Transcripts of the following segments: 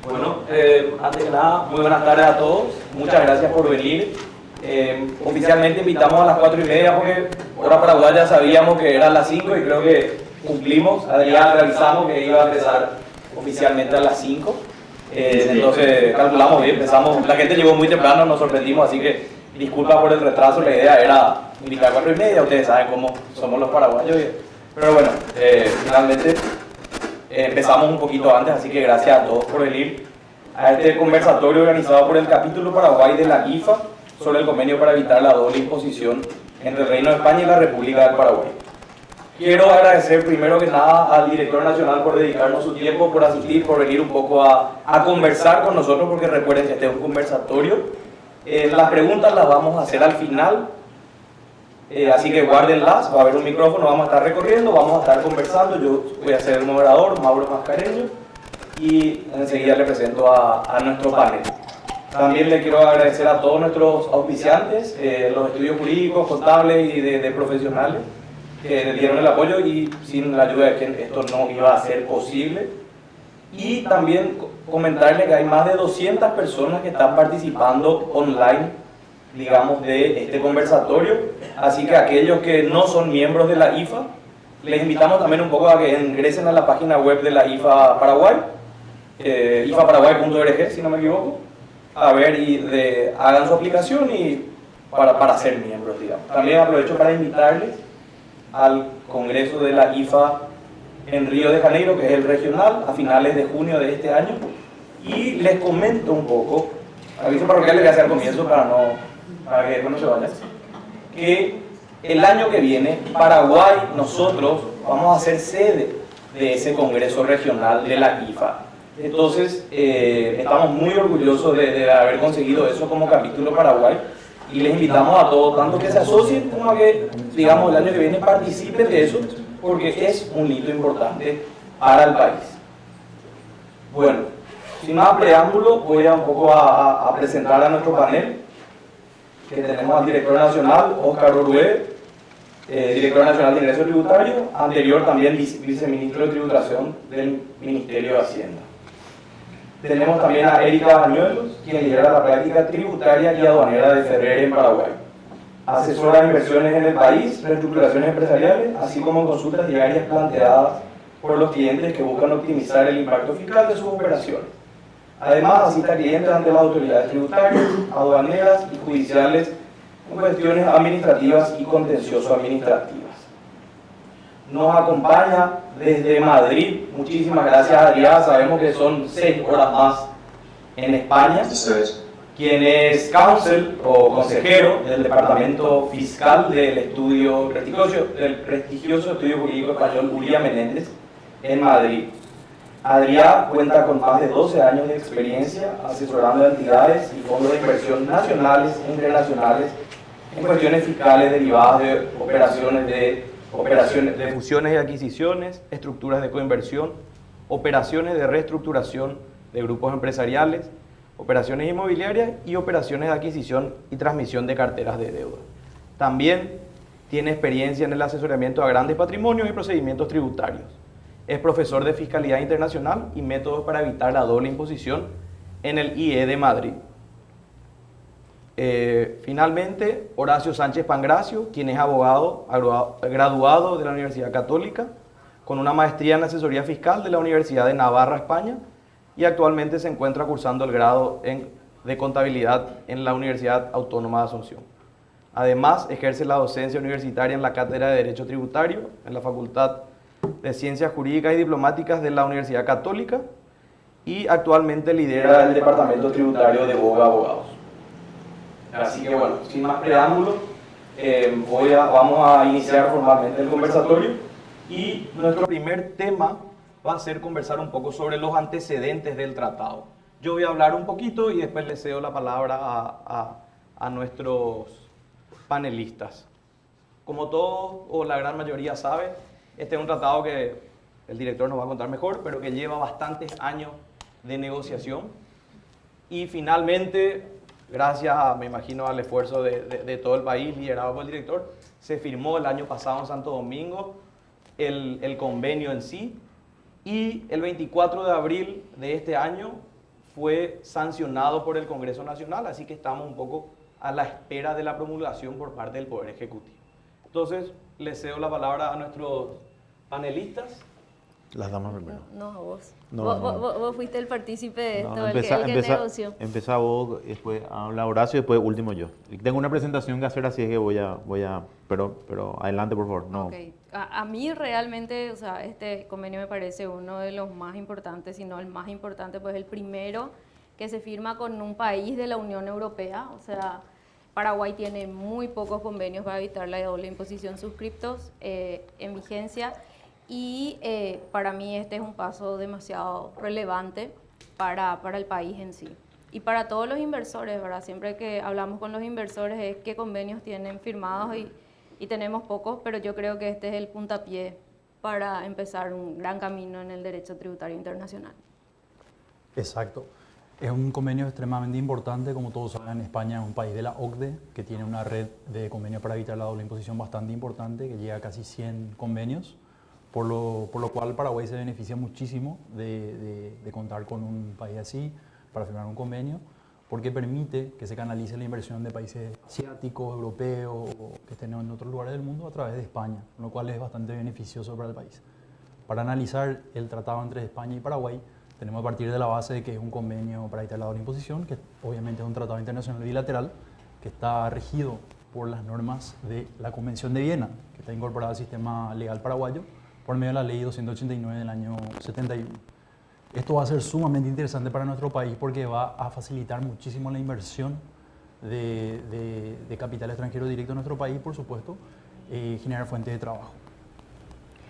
Bueno, antes que nada, muy buenas tardes a todos. Muchas gracias por venir. Oficialmente invitamos a las 4:30 porque hora paraguaya ya sabíamos que eran las 5 y creo que cumplimos. Adrián realizamos que iba a empezar oficialmente a las 5. Entonces calculamos bien, empezamos. La gente llegó muy temprano, nos sorprendimos, así que disculpa por el retraso. La idea era invitar a 4:30. Ustedes saben cómo somos los paraguayos. Pero bueno, finalmente empezamos un poquito antes, así que gracias a todos por venir a este conversatorio organizado por el capítulo Paraguay de la IFA sobre el convenio para evitar la doble imposición entre el Reino de España y la República del Paraguay. Quiero agradecer primero que nada al director nacional por dedicarnos su tiempo, por asistir, por venir un poco a conversar con nosotros, porque recuerden que este es un conversatorio. Las preguntas las vamos a hacer al final, así que guárdenlas, va a haber un micrófono, vamos a estar recorriendo, vamos a estar conversando. Yo voy a ser el moderador, Mauro Mascareño, y enseguida le presento a nuestro panel. También le quiero agradecer a todos nuestros auspiciantes, los estudios jurídicos, contables y de profesionales que le dieron el apoyo, y sin la ayuda de quien esto no iba a ser posible. Y también comentarle que hay más de 200 personas que están participando online, digamos, de este conversatorio. Así que aquellos que no son miembros de la IFA, les invitamos también un poco a que ingresen a la página web de la IFA Paraguay, ifaparaguay.org, si no me equivoco, a ver y hagan su aplicación y para ser miembros, digamos. También aprovecho para invitarles al Congreso de la IFA en Río de Janeiro, que es el regional, a finales de junio de este año. Y les comento un poco, aviso parroquial le voy a hacer al comienzo para que después no se vayan, que el año que viene Paraguay, nosotros vamos a ser sede de ese Congreso regional de la IFA. Entonces estamos muy orgullosos de haber conseguido eso como capítulo Paraguay, y les invitamos a todos, tanto que se asocien como a que, digamos, el año que viene participen de eso, porque es un hito importante para el país. Bueno, sin más preámbulo, voy a un poco a presentar a nuestro panel, que tenemos al director nacional, Óscar Orué, director nacional de Ingreso Tributario, anterior también viceministro de Tributación del Ministerio de Hacienda. Tenemos también a Erika Bañuelos, quien lidera la práctica tributaria y aduanera de Ferrer en Paraguay. Asesora de inversiones en el país, reestructuraciones empresariales, así como en consultas diarias planteadas por los clientes que buscan optimizar el impacto fiscal de sus operaciones. Además, asiste a clientes ante las autoridades tributarias, aduaneras y judiciales en cuestiones administrativas y contencioso-administrativas. Nos acompaña desde Madrid, muchísimas gracias Adrián, sabemos que son 6 horas más en España, quien es counsel o consejero del Departamento Fiscal del prestigioso Estudio Jurídico Español Uría Menéndez en Madrid. Adrián cuenta con más de 12 años de experiencia asesorando a entidades y fondos de inversión nacionales e internacionales en cuestiones fiscales derivadas de operaciones de fusiones y adquisiciones, estructuras de coinversión, operaciones de reestructuración de grupos empresariales, operaciones inmobiliarias y operaciones de adquisición y transmisión de carteras de deuda. También tiene experiencia en el asesoramiento a grandes patrimonios y procedimientos tributarios. Es profesor de Fiscalidad Internacional y Métodos para evitar la doble imposición en el IE de Madrid. Finalmente, Horacio Sánchez Pangracio, quien es abogado graduado de la Universidad Católica, con una maestría en asesoría fiscal de la Universidad de Navarra, España, y actualmente se encuentra cursando el grado de contabilidad en la Universidad Autónoma de Asunción. Además, ejerce la docencia universitaria en la Cátedra de Derecho Tributario en la Facultad de Ciencias Jurídicas y Diplomáticas de la Universidad Católica, y actualmente lidera el Departamento Tributario de Boga Abogados. Así que bueno, sin más preámbulos, vamos a iniciar formalmente el conversatorio, y nuestro primer tema va a ser conversar un poco sobre los antecedentes del tratado. Yo voy a hablar un poquito y después le cedo la palabra a nuestros panelistas. Como todos o la gran mayoría sabe, este es un tratado que el director nos va a contar mejor, pero que lleva bastantes años de negociación, y finalmente, gracias me imagino al esfuerzo de todo el país liderado por el director, se firmó el año pasado en Santo Domingo el convenio en sí, y el 24 de abril de este año fue sancionado por el Congreso Nacional, así que estamos un poco a la espera de la promulgación por parte del Poder Ejecutivo. Entonces, le cedo la palabra a nuestros panelistas. Las damas primero. No, a vos. No, vos fuiste el partícipe de esto, No, el que negoció. Empezá vos, después habla Horacio y después último yo. Y tengo una presentación que hacer, así es que voy a pero adelante por favor. No. Okay. A mí realmente, o sea, este convenio me parece uno de los más importantes, si no el más importante, pues el primero que se firma con un país de la Unión Europea. O sea, Paraguay tiene muy pocos convenios para evitar la doble imposición suscriptos en vigencia. Y para mí este es un paso demasiado relevante para el país en sí. Y para todos los inversores, ¿verdad? Siempre que hablamos con los inversores es qué convenios tienen firmados y tenemos pocos, pero yo creo que este es el puntapié para empezar un gran camino en el derecho tributario internacional. Exacto. Es un convenio extremadamente importante, como todos saben, España es un país de la OCDE que tiene una red de convenios para evitar la doble imposición bastante importante, que llega a casi 100 convenios. Por lo cual Paraguay se beneficia muchísimo de contar con un país así para firmar un convenio, porque permite que se canalice la inversión de países asiáticos, europeos o que estén en otros lugares del mundo a través de España, lo cual es bastante beneficioso para el país. Para analizar el tratado entre España y Paraguay, tenemos que partir de la base de que es un convenio para evitar la doble imposición, que obviamente es un tratado internacional bilateral que está regido por las normas de la Convención de Viena, que está incorporada al sistema legal paraguayo, por medio de la ley 289 del año 71. Esto va a ser sumamente interesante para nuestro país porque va a facilitar muchísimo la inversión de capital extranjero directo en nuestro país y, por supuesto, generar fuentes de trabajo.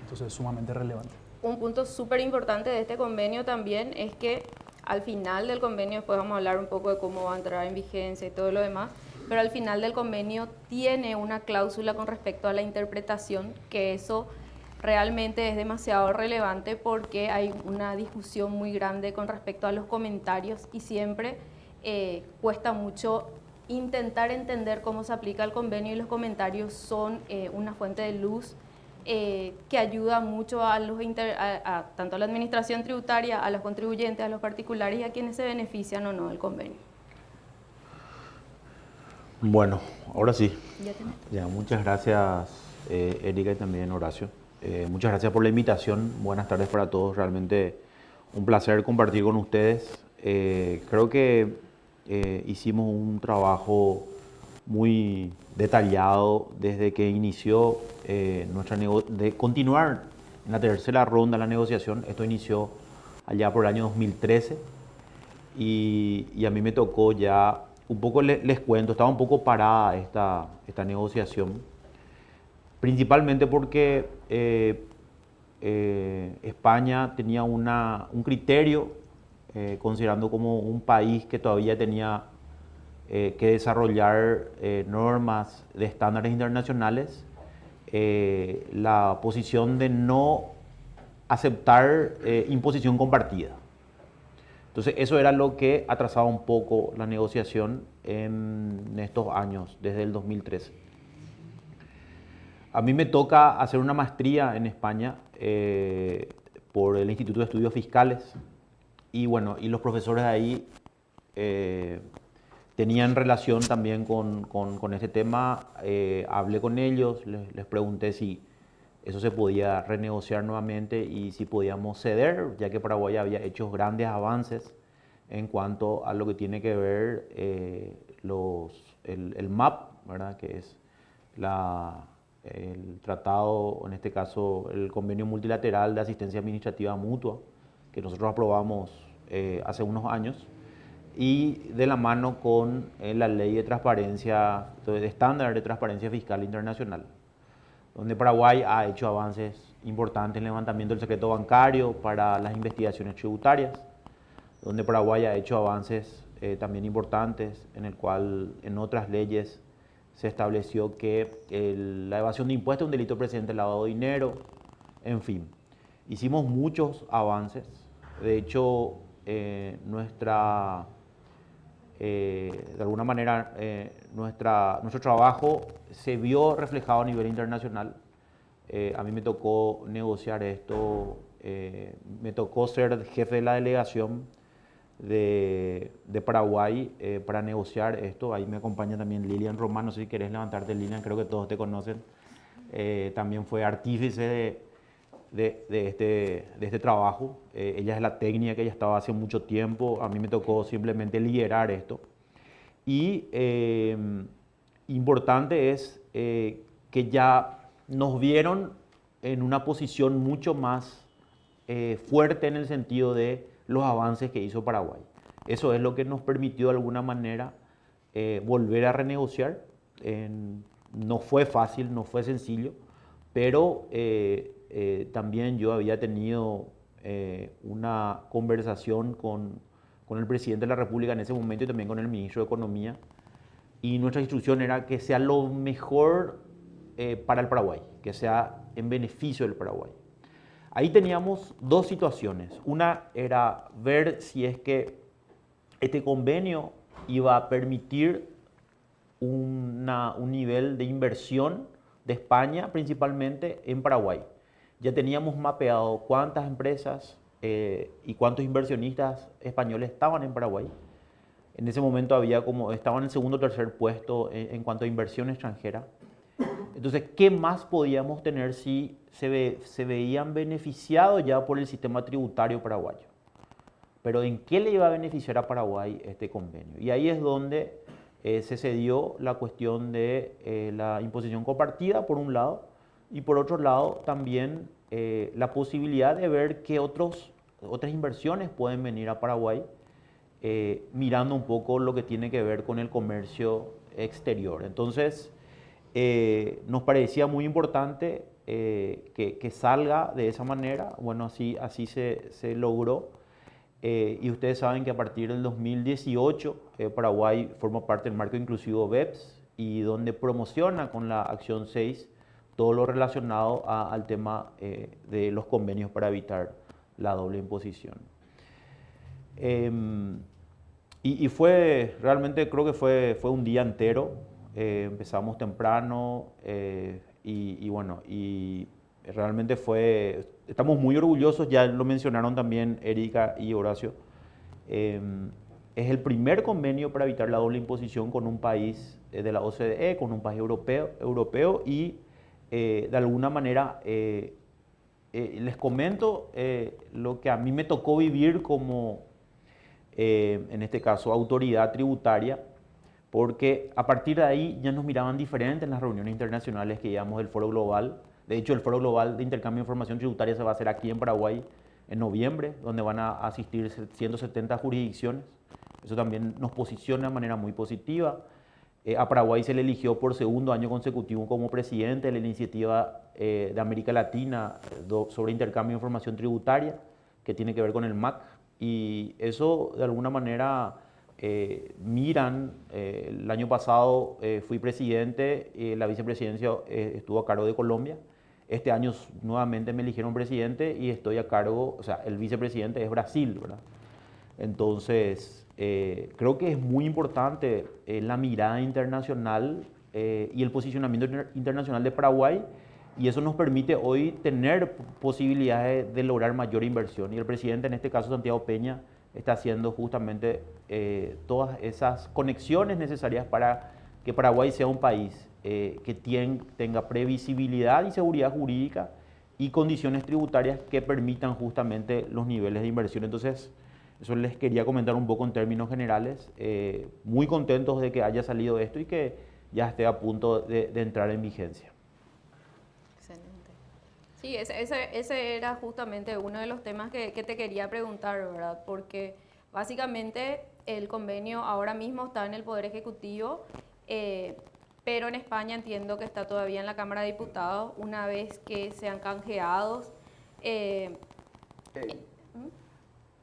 Entonces es sumamente relevante. Un punto súper importante de este convenio también es que al final del convenio, después vamos a hablar un poco de cómo va a entrar en vigencia y todo lo demás, pero al final del convenio tiene una cláusula con respecto a la interpretación, que eso realmente es demasiado relevante porque hay una discusión muy grande con respecto a los comentarios y siempre cuesta mucho intentar entender cómo se aplica el convenio y los comentarios son una fuente de luz que ayuda mucho a tanto a la administración tributaria, a los contribuyentes, a los particulares y a quienes se benefician o no del convenio. Bueno, ahora sí. Ya, muchas gracias Erika y también Horacio. Muchas gracias por la invitación. Buenas tardes para todos. Realmente un placer compartir con ustedes. Creo que hicimos un trabajo muy detallado desde que inició de continuar en la tercera ronda de la negociación. Esto inició allá por el año 2013 y a mí me tocó ya un poco, les cuento, estaba un poco parada esta negociación. Principalmente porque España tenía un criterio, considerando como un país que todavía tenía que desarrollar normas de estándares internacionales, la posición de no aceptar imposición compartida. Entonces eso era lo que atrasaba un poco la negociación en estos años, desde el 2013. A mí me toca hacer una maestría en España por el Instituto de Estudios Fiscales y bueno, y los profesores de ahí tenían relación también con este tema. Hablé con ellos, les pregunté si eso se podía renegociar nuevamente y si podíamos ceder, ya que Paraguay había hecho grandes avances en cuanto a lo que tiene que ver el MAP, ¿verdad? Que es el tratado, en este caso el convenio multilateral de asistencia administrativa mutua, que nosotros aprobamos hace unos años, y de la mano con la ley de transparencia, de estándar de transparencia fiscal internacional, donde Paraguay ha hecho avances importantes en el levantamiento del secreto bancario para las investigaciones tributarias, donde Paraguay ha hecho avances también importantes en el cual en otras leyes se estableció que la evasión de impuestos es un delito precedente del lavado de dinero, en fin. Hicimos muchos avances. De hecho, de alguna manera, nuestro trabajo se vio reflejado a nivel internacional. A mí me tocó negociar esto, me tocó ser jefe de la delegación de Paraguay para negociar esto. Ahí me acompaña también Lilian Román, no sé si querés levantarte, Lilian, creo que todos te conocen. También fue artífice de este trabajo. Ella es la técnica que ella estaba hace mucho tiempo, a mí me tocó simplemente liderar esto. Y importante es que ya nos vieron en una posición mucho más fuerte en el sentido de los avances que hizo Paraguay. Eso es lo que nos permitió de alguna manera volver a renegociar. No fue fácil, no fue sencillo, pero también yo había tenido una conversación con el presidente de la República en ese momento y también con el ministro de Economía, y nuestra instrucción era que sea lo mejor para el Paraguay, que sea en beneficio del Paraguay. Ahí teníamos dos situaciones. Una era ver si es que este convenio iba a permitir un nivel de inversión de España principalmente en Paraguay. Ya teníamos mapeado cuántas empresas y cuántos inversionistas españoles estaban en Paraguay. En ese momento estaban en el segundo o tercer puesto en cuanto a inversión extranjera. Entonces, ¿qué más podíamos tener si se veían beneficiados ya por el sistema tributario paraguayo? Pero ¿en qué le iba a beneficiar a Paraguay este convenio? Y ahí es donde se cedió la cuestión de la imposición compartida, por un lado, y por otro lado también la posibilidad de ver qué otras inversiones pueden venir a Paraguay, mirando un poco lo que tiene que ver con el comercio exterior. Entonces, nos parecía muy importante que salga de esa manera. Bueno, así se logró. Y ustedes saben que a partir del 2018 Paraguay forma parte del marco inclusivo BEPS, y donde promociona con la acción 6 todo lo relacionado al tema de los convenios para evitar la doble imposición. Y realmente creo que fue un día entero. Empezamos temprano y realmente estamos muy orgullosos, ya lo mencionaron también Erika y Horacio. Es el primer convenio para evitar la doble imposición con un país de la OCDE, con un país europeo y de alguna manera les comento lo que a mí me tocó vivir como, en este caso, autoridad tributaria, porque a partir de ahí ya nos miraban diferente en las reuniones internacionales que llevamos del Foro Global. De hecho, el Foro Global de Intercambio de Información Tributaria se va a hacer aquí en Paraguay en noviembre, donde van a asistir 170 jurisdicciones. Eso también nos posiciona de manera muy positiva. A Paraguay se le eligió por segundo año consecutivo como presidente de la iniciativa de América Latina sobre intercambio de información tributaria, que tiene que ver con el MAC. Y eso de alguna manera el año pasado fui presidente, la vicepresidencia estuvo a cargo de Colombia. Este año nuevamente me eligieron presidente y estoy a cargo, o sea, el vicepresidente es Brasil, ¿verdad? Entonces, creo que es muy importante la mirada internacional y el posicionamiento internacional de Paraguay, y eso nos permite hoy tener posibilidades de lograr mayor inversión. Y el presidente, en este caso Santiago Peña, está haciendo justamente todas esas conexiones necesarias para que Paraguay sea un país que tenga previsibilidad y seguridad jurídica y condiciones tributarias que permitan justamente los niveles de inversión. Entonces, eso les quería comentar un poco en términos generales. Muy contentos de que haya salido esto y que ya esté a punto de entrar en vigencia. Excelente. Sí, ese era justamente uno de los temas que te quería preguntar, ¿verdad? Porque básicamente el convenio ahora mismo está en el Poder Ejecutivo, pero en España entiendo que está todavía en la Cámara de Diputados. Una vez que sean canjeados...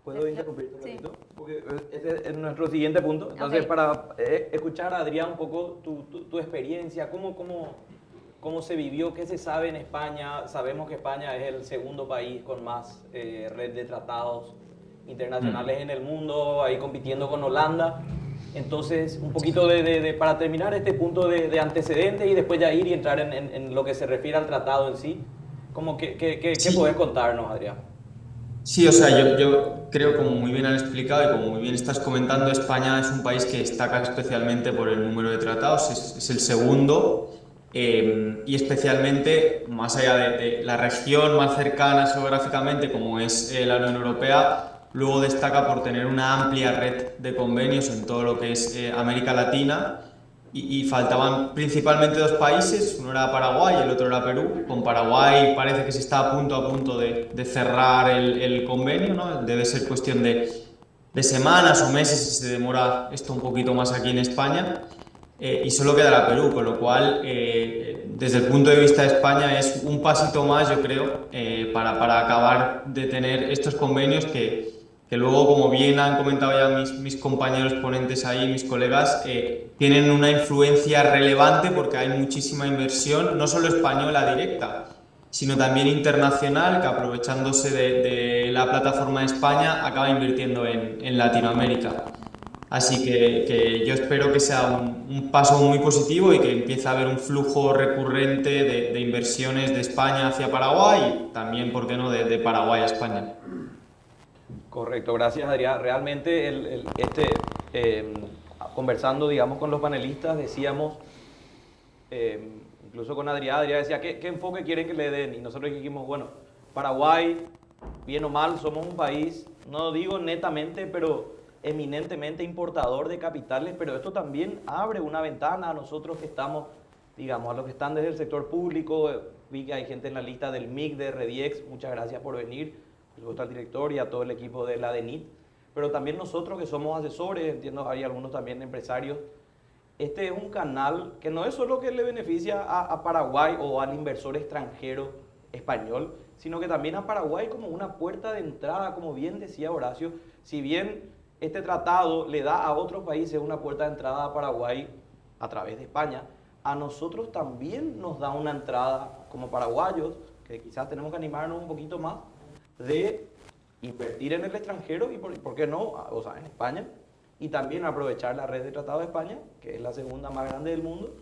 ¿Puedo interrumpirte un Sí. ratito? Porque ese es nuestro siguiente punto. Entonces, Ok. para escuchar a Adrián un poco tu experiencia, cómo se vivió, qué se sabe en España. Sabemos que España es el segundo país con más red de tratados internacionales en el mundo, ahí compitiendo con Holanda. Entonces, un poquito para terminar este punto de antecedentes y después ya ir y entrar en lo que se refiere al tratado en sí. ¿Qué Sí. podés contarnos, Adrián? Sí, o sea, yo creo, como muy bien han explicado y como muy bien estás comentando, España es un país que destaca especialmente por el número de tratados, es el segundo, y especialmente más allá de la región más cercana geográficamente como es la Unión Europea, luego destaca por tener una amplia red de convenios en todo lo que es América Latina y faltaban principalmente dos países, uno era Paraguay y el otro era Perú. Con Paraguay parece que se está a punto de cerrar el convenio, ¿no? Debe ser cuestión de semanas o meses si se demora esto un poquito más aquí en España. Y solo quedará Perú, con lo cual, desde el punto de vista de España, es un pasito más, yo creo, para acabar de tener estos convenios que luego, como bien han comentado ya mis compañeros ponentes ahí, mis colegas, tienen una influencia relevante porque hay muchísima inversión, no solo española directa, sino también internacional, que aprovechándose de la plataforma de España acaba invirtiendo en Latinoamérica. Así que yo espero que sea un paso muy positivo y que empiece a haber un flujo recurrente de inversiones de España hacia Paraguay y también, ¿por qué no?, de Paraguay a España. Correcto, gracias Adrián. Realmente eh, conversando, digamos, con los panelistas, decíamos, incluso con Adrián decía, ¿qué enfoque quieren que le den? Y nosotros dijimos, bueno, Paraguay, bien o mal, somos un país, no digo netamente, pero eminentemente importador de capitales, pero esto también abre una ventana a nosotros que estamos, digamos, a los que están desde el sector público. Vi que hay gente en la lista del MIC, de Rediex, muchas gracias por venir, al director y a todo el equipo de la DENIT, pero también nosotros que somos asesores, entiendo, hay algunos también empresarios. Este es un canal que no es solo que le beneficia a Paraguay o al inversor extranjero español, sino que también a Paraguay como una puerta de entrada, como bien decía Horacio. Si bien este tratado le da a otros países una puerta de entrada a Paraguay a través de España, a nosotros también nos da una entrada como paraguayos, que quizás tenemos que animarnos un poquito más, de invertir en el extranjero y, ¿por qué no?, o sea, en España, y también aprovechar la red de tratados de España, que es la segunda más grande del mundo,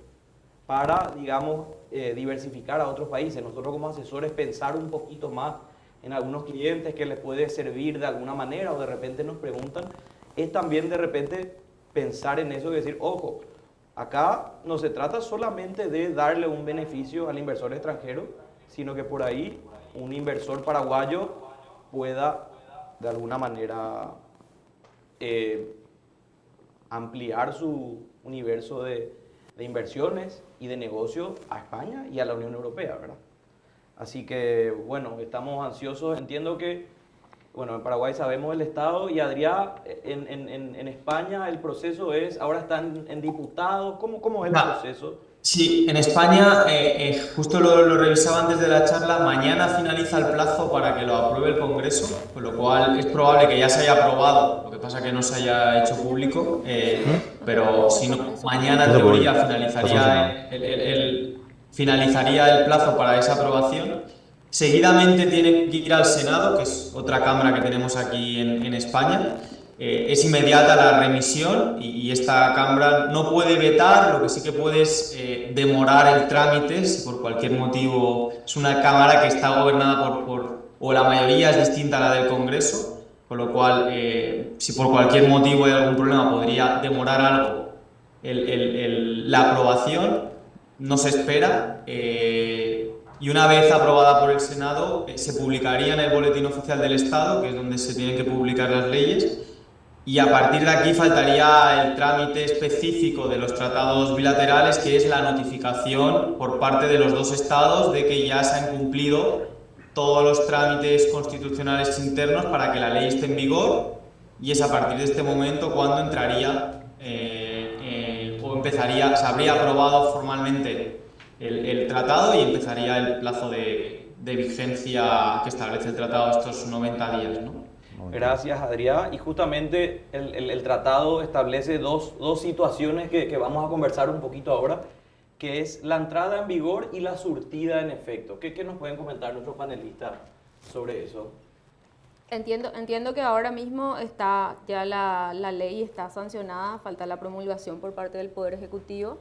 para, digamos, diversificar a otros países. Nosotros como asesores pensar un poquito más en algunos clientes que les puede servir de alguna manera o de repente nos preguntan, es también de repente pensar en eso y decir, ojo, acá no se trata solamente de darle un beneficio al inversor extranjero, sino que por ahí un inversor paraguayo pueda de alguna manera ampliar su universo de inversiones y de negocios a España y a la Unión Europea, ¿verdad? Así que, bueno, estamos ansiosos. Entiendo que, bueno, en Paraguay sabemos el estado y Adrián, en España el proceso es, ahora están en diputados, ¿cómo es el proceso? Sí, en España, justo lo revisaba antes de la charla, mañana finaliza el plazo para que lo apruebe el Congreso, con lo cual es probable que ya se haya aprobado, lo que pasa que no se haya hecho público, pero si no, mañana en teoría finalizaría el plazo para esa aprobación. Seguidamente tiene que ir al Senado, que es otra cámara que tenemos aquí en España. Es inmediata la remisión y esta Cámara no puede vetar, lo que sí que puede es demorar el trámite si por cualquier motivo es una Cámara que está gobernada o la mayoría es distinta a la del Congreso, con lo cual si por cualquier motivo hay algún problema podría demorar algo la aprobación, no se espera. Y una vez aprobada por el Senado, se publicaría en el Boletín Oficial del Estado, que es donde se tienen que publicar las leyes, y a partir de aquí faltaría el trámite específico de los tratados bilaterales, que es la notificación por parte de los dos estados de que ya se han cumplido todos los trámites constitucionales internos para que la ley esté en vigor, y es a partir de este momento cuando entraría o empezaría, se habría aprobado formalmente el tratado y empezaría el plazo de vigencia que establece el tratado, estos 90 días, ¿no? Gracias, Adrián. Y justamente el tratado establece dos situaciones que vamos a conversar un poquito ahora, que es la entrada en vigor y la surtida en efecto. ¿Qué nos pueden comentar nuestros panelistas sobre eso? Entiendo que ahora mismo está ya la ley está sancionada, falta la promulgación por parte del Poder Ejecutivo.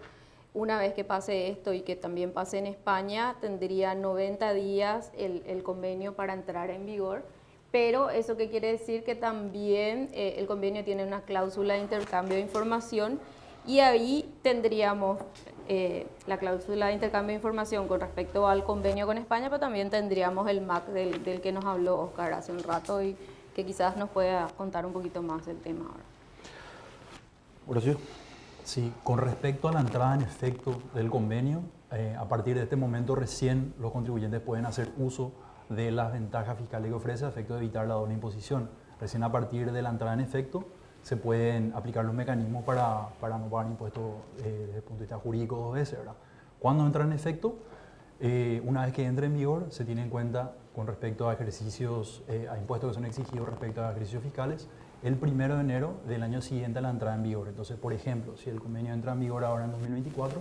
Una vez que pase esto y que también pase en España, tendría 90 días el convenio para entrar en vigor. pero eso qué quiere decir que también el convenio tiene una cláusula de intercambio de información y ahí tendríamos la cláusula de intercambio de información con respecto al convenio con España, pero también tendríamos el MAC del que nos habló Oscar hace un rato y que quizás nos pueda contar un poquito más del tema ahora. Horacio. Sí, con respecto a la entrada en efecto del convenio, a partir de este momento recién los contribuyentes pueden hacer uso de las ventajas fiscales que ofrece a efecto de evitar la doble imposición. Recién a partir de la entrada en efecto se pueden aplicar los mecanismos para no pagar impuestos desde el punto de vista jurídico 2 veces, ¿verdad? ¿Cuándo entra en efecto? Una vez que entre en vigor, se tiene en cuenta con respecto a ejercicios, a impuestos que son exigidos respecto a ejercicios fiscales, el 1 de enero del año siguiente a la entrada en vigor. Entonces, por ejemplo, si el convenio entra en vigor ahora en 2024,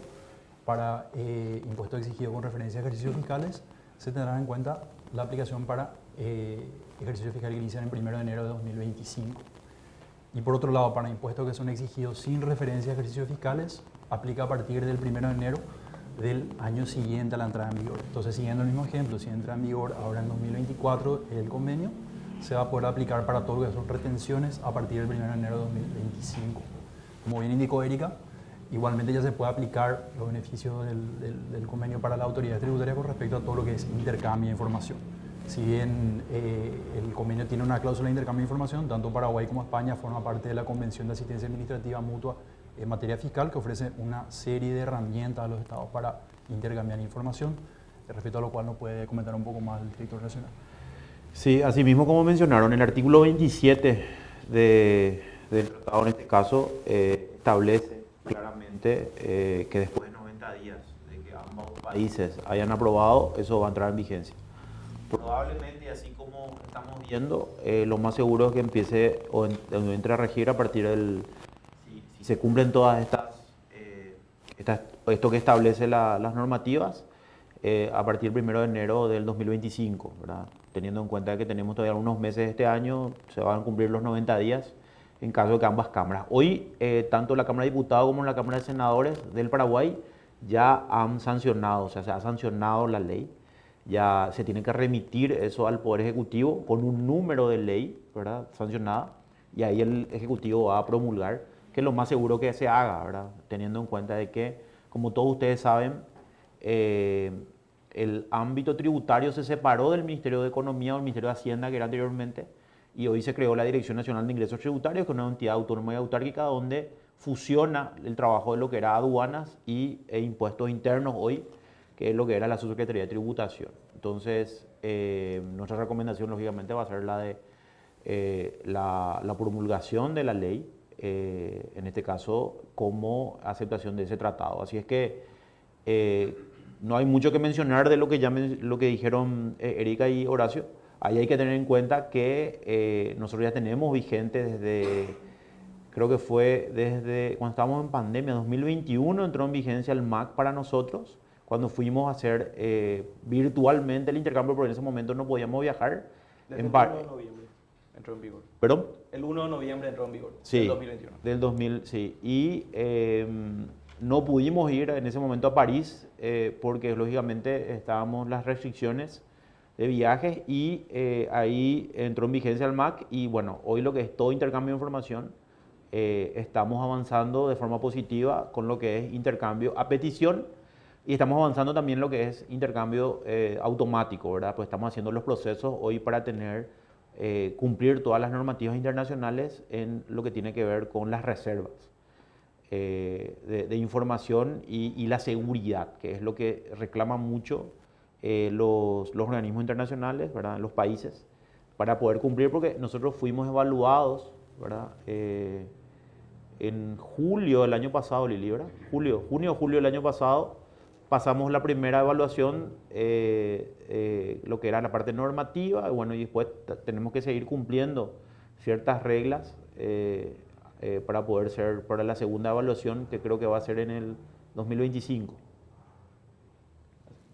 para impuestos exigidos con referencia a ejercicios fiscales, se tendrá en cuenta la aplicación para ejercicios fiscales que inician el 1 de enero de 2025. Y por otro lado, para impuestos que son exigidos sin referencia a ejercicios fiscales, aplica a partir del 1 de enero del año siguiente a la entrada en vigor. Entonces, siguiendo el mismo ejemplo, si entra en vigor ahora en 2024 el convenio, se va a poder aplicar para todo lo que son retenciones a partir del 1 de enero de 2025. Como bien indicó Erika, igualmente ya se puede aplicar los beneficios del convenio para la autoridad tributaria con respecto a todo lo que es intercambio de información. Si bien el convenio tiene una cláusula de intercambio de información, tanto Paraguay como España forman parte de la Convención de Asistencia Administrativa Mutua en materia fiscal, que ofrece una serie de herramientas a los estados para intercambiar información, respecto a lo cual nos puede comentar un poco más el director nacional. Sí, asimismo como mencionaron, el artículo 27 del tratado en este caso establece claramente que después de 90 días de que ambos países hayan aprobado, eso va a entrar en vigencia. Probablemente, así como estamos viendo, lo más seguro es que empiece o entre a regir a partir del... Si se cumplen todas esto que establece las normativas, a partir del 1 de enero del 2025, ¿verdad? Teniendo en cuenta que tenemos todavía unos meses de este año, se van a cumplir los 90 días en caso de que ambas cámaras. Hoy, tanto la Cámara de Diputados como la Cámara de Senadores del Paraguay ya han sancionado, o sea, se ha sancionado la ley. Ya se tiene que remitir eso al Poder Ejecutivo con un número de ley, ¿verdad?, sancionada, y ahí el Ejecutivo va a promulgar, que es lo más seguro que se haga, ¿verdad?, teniendo en cuenta de que, como todos ustedes saben, el ámbito tributario se separó del Ministerio de Economía o el Ministerio de Hacienda, que era anteriormente, y hoy se creó la Dirección Nacional de Ingresos Tributarios, que es una entidad autónoma y autárquica donde fusiona el trabajo de lo que era aduanas e impuestos internos hoy, que es lo que era la Subsecretaría de Tributación. Entonces, nuestra recomendación, lógicamente, va a ser la de la promulgación de la ley, en este caso, como aceptación de ese tratado. Así es que no hay mucho que mencionar de lo que dijeron Erika y Horacio. Ahí hay que tener en cuenta que nosotros ya tenemos vigente creo que fue desde cuando estábamos en pandemia, 2021 entró en vigencia el MAC para nosotros, cuando fuimos a hacer virtualmente el intercambio, porque en ese momento no podíamos viajar. Desde el 1 de noviembre entró en vigor. ¿Perdón? El 1 de noviembre entró en vigor, Sí, del 2021. Del 2000, sí. Y no pudimos ir en ese momento a París porque lógicamente estábamos las restricciones de viajes y ahí entró en vigencia el MAC y bueno, hoy lo que es todo intercambio de información, estamos avanzando de forma positiva con lo que es intercambio a petición y estamos avanzando también lo que es intercambio automático, ¿verdad? Pues estamos haciendo los procesos hoy para cumplir todas las normativas internacionales en lo que tiene que ver con las reservas de información y la seguridad, que es lo que reclaman mucho los organismos internacionales, ¿verdad?, los países, para poder cumplir, porque nosotros fuimos evaluados, ¿verdad?, en julio del año pasado, Lili, ¿verdad? Junio o julio del año pasado, pasamos la primera evaluación, lo que era la parte normativa, y bueno, y después tenemos que seguir cumpliendo ciertas reglas para poder ser para la segunda evaluación, que creo que va a ser en el 2025.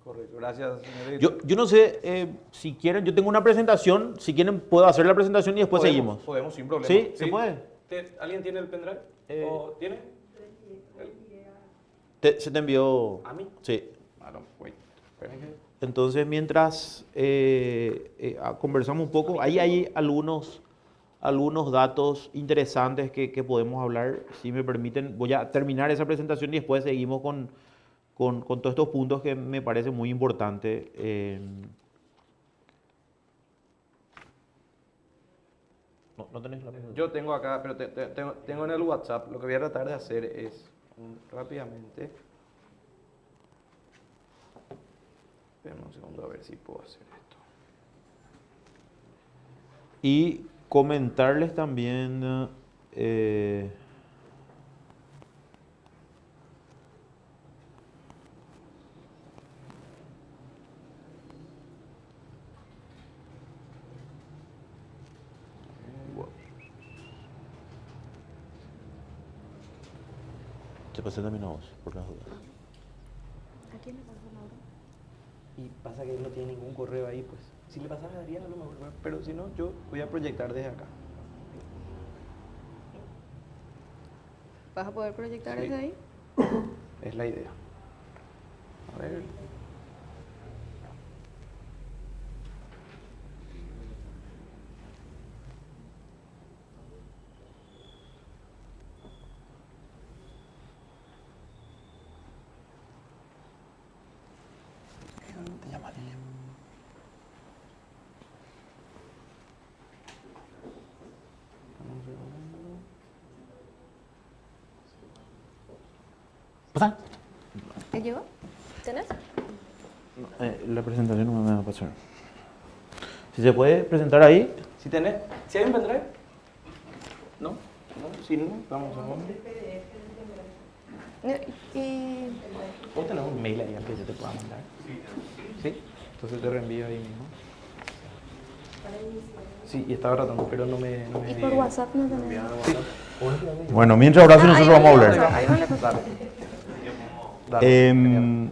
Correcto, gracias, señor. Yo no sé si quieren, yo tengo una presentación, si quieren puedo hacer la presentación y después seguimos. Podemos, sin problema. ¿Sí? ¿Se puede? ¿Alguien tiene el pendrive? ¿O tiene? ¿Se te envió? ¿A mí? Sí. Bueno, wait. Esperen que... Entonces, mientras conversamos un poco, ahí hay algunos datos interesantes que podemos hablar. Si me permiten, voy a terminar esa presentación y después seguimos con todos estos puntos que me parecen muy importantes. No tenés la presentación. Yo tengo acá, pero tengo en el WhatsApp. Lo que voy a tratar de hacer es rápidamente. Espera un segundo a ver si puedo hacer esto. Y comentarles también te pasé también a vos, por las dudas. ¿A quién le pasó la hora? Y pasa que él no tiene ningún correo ahí, pues. Si le pasas a Adrián, a lo mejor, pero si no, yo voy a proyectar desde acá. ¿Vas a poder proyectar Sí. desde ahí? Es la idea. A ver. Te llama Lilian. Dame un segundo. ¿Pasa? ¿Te llegó? ¿Tenés? La presentación no me va a pasar. Si se puede presentar ahí. Si tenés, si hay un pendrive. ¿No? ¿No? Si no, vamos a ver. Y ¿Vos tenés un mail ahí al que yo te pueda mandar? Sí. Entonces te reenvío ahí mismo. Sí, y estaba tratando, pero no me por WhatsApp no tenés. Sí. Bueno, mientras Horacio nosotros vamos a hablar. Ahí no le pasó. Dale.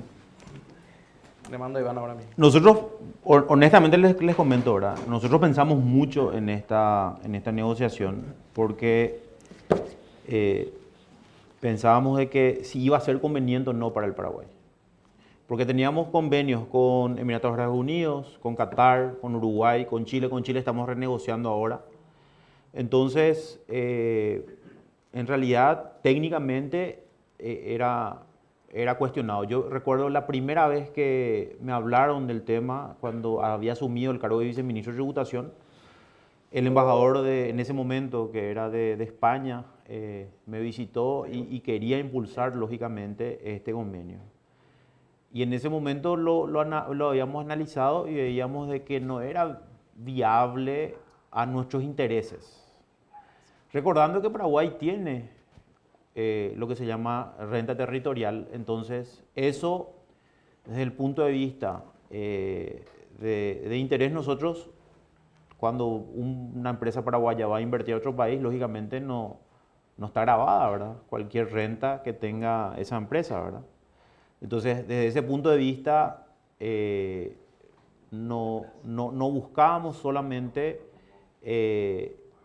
Le mando a Iván ahora mismo. Nosotros, honestamente les comento ahora, nosotros pensamos mucho en esta negociación porque pensábamos de que si iba a ser conveniente o no para el Paraguay. Porque teníamos convenios con Emiratos Árabes Unidos, con Qatar, con Uruguay, con Chile. Con Chile estamos renegociando ahora. Entonces, en realidad, técnicamente era cuestionado. Yo recuerdo la primera vez que me hablaron del tema, cuando había asumido el cargo de viceministro de Tributación, el embajador en ese momento, que era de España, me visitó y quería impulsar, lógicamente, este convenio. Y en ese momento lo habíamos analizado y veíamos de que no era viable a nuestros intereses. Recordando que Paraguay tiene lo que se llama renta territorial, entonces eso, desde el punto de vista de interés, nosotros, cuando una empresa paraguaya va a invertir a otro país, lógicamente no está grabada, ¿verdad? Cualquier renta que tenga esa empresa, ¿verdad? Entonces, desde ese punto de vista, no buscábamos solamente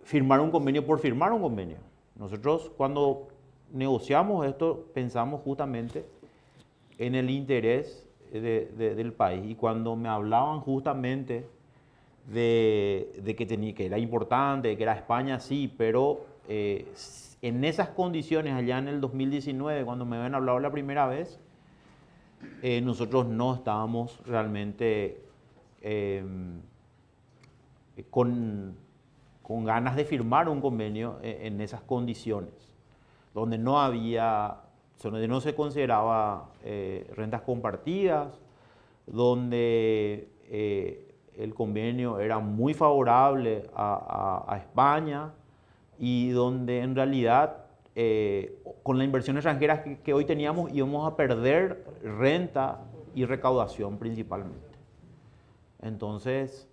firmar un convenio por firmar un convenio. Nosotros, cuando negociamos esto, pensamos justamente en el interés del país. Y cuando me hablaban justamente de que era importante, de que era España, sí, pero en esas condiciones, allá en el 2019, cuando me habían hablado la primera vez, nosotros no estábamos realmente con ganas de firmar un convenio en esas condiciones, donde donde no se consideraba rentas compartidas, donde el convenio era muy favorable a España y donde en realidad con la inversión extranjera que hoy teníamos íbamos a perder renta y recaudación principalmente. Entonces,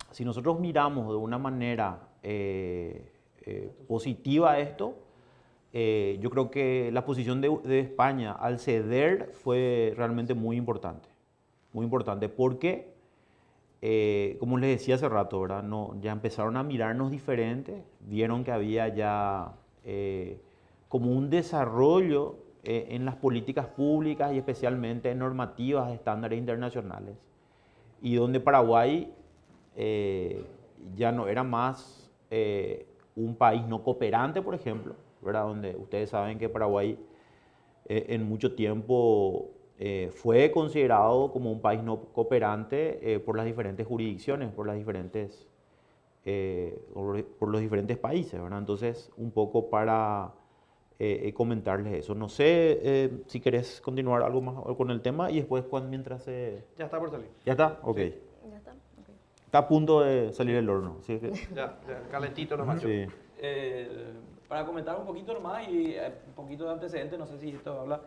si nosotros miramos de una manera positiva esto, yo creo que la posición de España al ceder fue realmente muy importante porque, como les decía hace rato, ¿verdad? Ya empezaron a mirarnos diferentes, vieron que había ya como un desarrollo en las políticas públicas y especialmente en normativas de estándares internacionales, y donde Paraguay ya no era más un país no cooperante, por ejemplo, ¿verdad? Donde ustedes saben que Paraguay en mucho tiempo fue considerado como un país no cooperante por las diferentes jurisdicciones, por los diferentes países, ¿verdad? Entonces, un poco para comentarles eso. No sé si querés continuar algo más con el tema y después mientras Ya está por salir. ¿Ya está? Ok. Ya está. Ok. Está a punto de salir el horno. ¿Sí? Ya, calentito nomás. Sí. Para comentar un poquito nomás y un poquito de antecedentes, no sé si esto habla,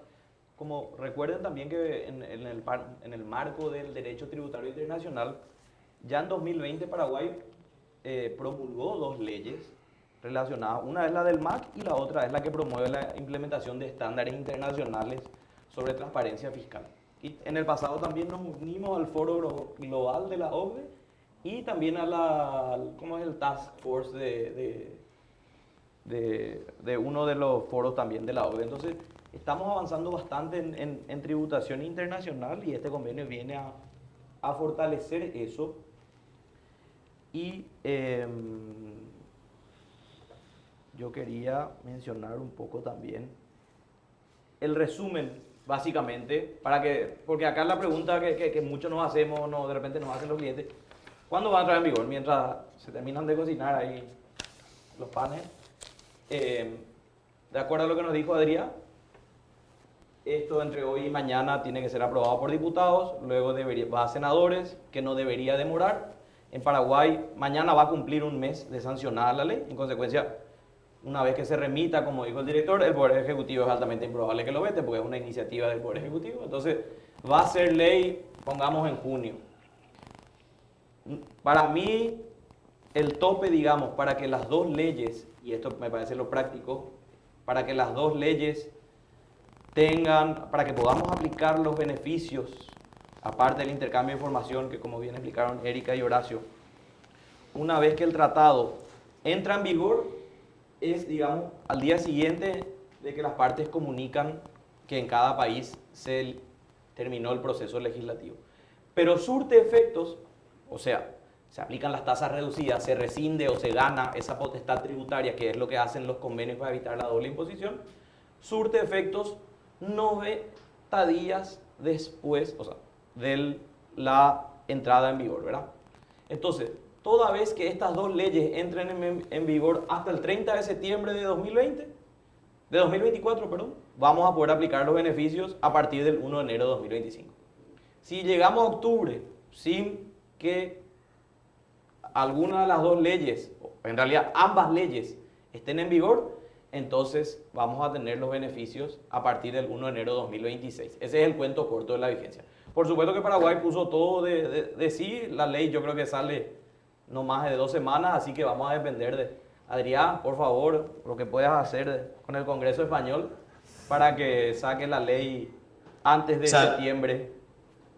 como recuerden también que en el marco del derecho tributario internacional, ya en 2020 Paraguay promulgó 2 leyes relacionadas. Una es la del MAC y la otra es la que promueve la implementación de estándares internacionales sobre transparencia fiscal. Y en el pasado también nos unimos al foro global de la OCDE y también a ¿cómo es el Task Force de uno de los foros también de la OCDE. Entonces, estamos avanzando bastante en tributación internacional y este convenio viene a fortalecer eso. Y yo quería mencionar un poco también el resumen, básicamente, porque acá la pregunta que muchos nos hacemos, de repente nos hacen los clientes, ¿cuándo va a entrar en vigor? Mientras se terminan de cocinar ahí los panes. De acuerdo a lo que nos dijo Adrián, esto entre hoy y mañana tiene que ser aprobado por diputados, luego va a senadores, que no debería demorar. En Paraguay mañana va a cumplir un mes de sancionada la ley, en consecuencia, una vez que se remita, como dijo el director, el Poder Ejecutivo es altamente improbable que lo vete, porque es una iniciativa del Poder Ejecutivo. Entonces, va a ser ley, pongamos en junio. Para mí, el tope, digamos, para que las 2 leyes, y esto me parece lo práctico, para que las 2 leyes para que podamos aplicar los beneficios, aparte del intercambio de información, que como bien explicaron Erika y Horacio, una vez que el tratado entra en vigor, es, digamos, al día siguiente de que las partes comunican que en cada país se terminó el proceso legislativo. Pero surte efectos, o sea, se aplican las tasas reducidas, se rescinde o se gana esa potestad tributaria, que es lo que hacen los convenios para evitar la doble imposición, surte efectos 90 días después, o sea, de la entrada en vigor, ¿verdad? Entonces, toda vez que estas 2 leyes entren en vigor hasta el 30 de septiembre de 2024, vamos a poder aplicar los beneficios a partir del 1 de enero de 2025. Si llegamos a octubre sin que alguna de las 2 leyes, o en realidad ambas leyes, estén en vigor, entonces vamos a tener los beneficios a partir del 1 de enero de 2026. Ese es el cuento corto de la vigencia. Por supuesto que Paraguay puso todo de sí, la ley yo creo que sale no más de 2 semanas, así que vamos a depender de Adrián, por favor, lo que puedas hacer con el Congreso Español para que saque la ley antes de septiembre,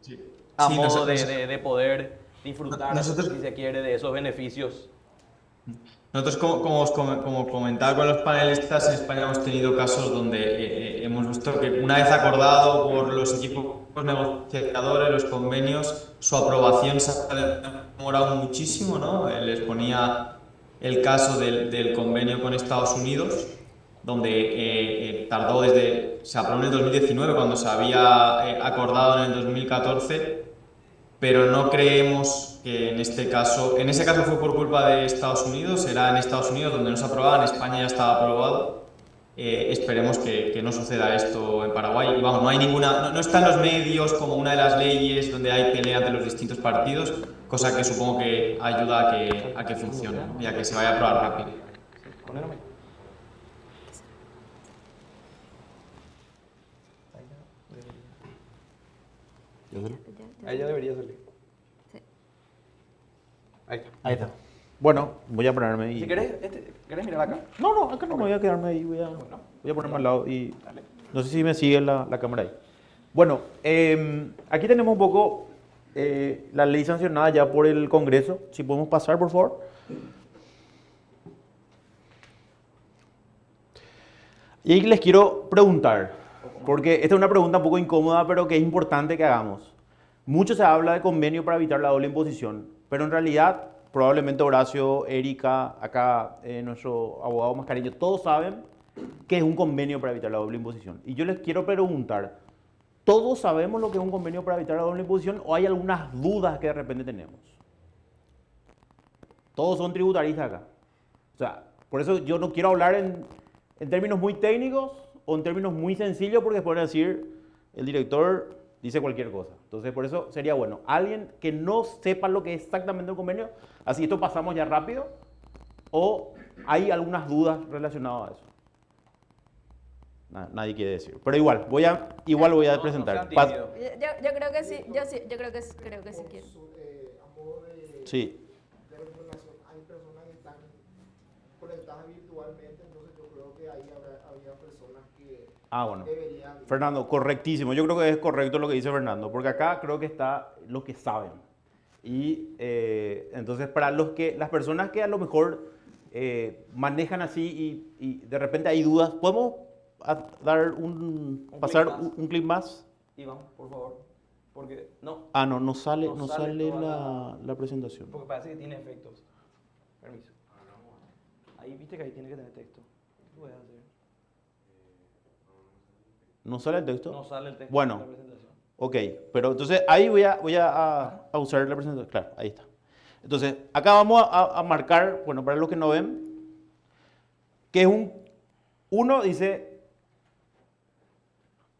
sí. a Sí, modo de poder disfrutar, nosotros, si se quiere, de esos beneficios. Nosotros, como comentaba con los panelistas, en España hemos tenido casos donde hemos visto que una vez acordado por los equipos negociadores, los convenios, su aprobación se ha demorado muchísimo, ¿no? Les ponía el caso del convenio con Estados Unidos, donde tardó se aprobó en el 2019 cuando se había acordado en el 2014, pero no creemos que en ese caso fue por culpa de Estados Unidos, era en Estados Unidos donde no se aprobaba, en España ya estaba aprobado. Esperemos que no suceda esto en Paraguay. Y vamos, no hay no está en los medios como una de las leyes donde hay pelea entre los distintos partidos, cosa que supongo que ayuda a que funcione, ¿no? Y a que se vaya a aprobar rápido. Ahí ya debería salir. Sí. Ahí está. Ahí está. Bueno, voy a ponerme ahí. Si querés, ¿querés mirar acá? No, acá no me voy a quedarme ahí. Voy a ponerme al lado y no sé si me sigue la cámara ahí. Bueno, aquí tenemos un poco la ley sancionada ya por el Congreso. Si podemos pasar, por favor. Y ahí les quiero preguntar, Porque esta es una pregunta un poco incómoda, pero que es importante que hagamos. Mucho se habla de convenio para evitar la doble imposición, pero en realidad, probablemente Horacio, Erika, acá nuestro abogado Mascareño, todos saben que es un convenio para evitar la doble imposición. Y yo les quiero preguntar, ¿todos sabemos lo que es un convenio para evitar la doble imposición o hay algunas dudas que de repente tenemos? Todos son tributaristas acá. O sea, por eso yo no quiero hablar en términos muy técnicos o en términos muy sencillos porque pueden decir, el director dice cualquier cosa. Entonces, por eso sería bueno, alguien que no sepa lo que es exactamente el convenio, así esto pasamos ya rápido, o hay algunas dudas relacionadas a eso. Nadie quiere decir. Pero igual voy a presentar. Yo creo que sí, yo creo que sí quiero. A modo Sí. de recomendación, hay personas que están conectadas virtualmente, entonces yo creo que ahí habría personas que Bueno. deberían... Fernando, correctísimo. Yo creo que es correcto lo que dice Fernando, porque acá creo que está lo que saben. Y entonces para las personas que a lo mejor manejan así y de repente hay dudas, ¿podemos pasar un clip más? Iván, por favor. Porque no, No sale toda la presentación. porque parece que tiene efectos. Permiso. Ahí viste que ahí tiene que tener texto. ¿Qué puedes hacer? ¿No sale el texto? No sale el texto Bueno. de la presentación. Ok, pero entonces ahí voy a usar la presentación. Claro, ahí está. Entonces, acá vamos a marcar, bueno, para los que no ven, que es uno dice,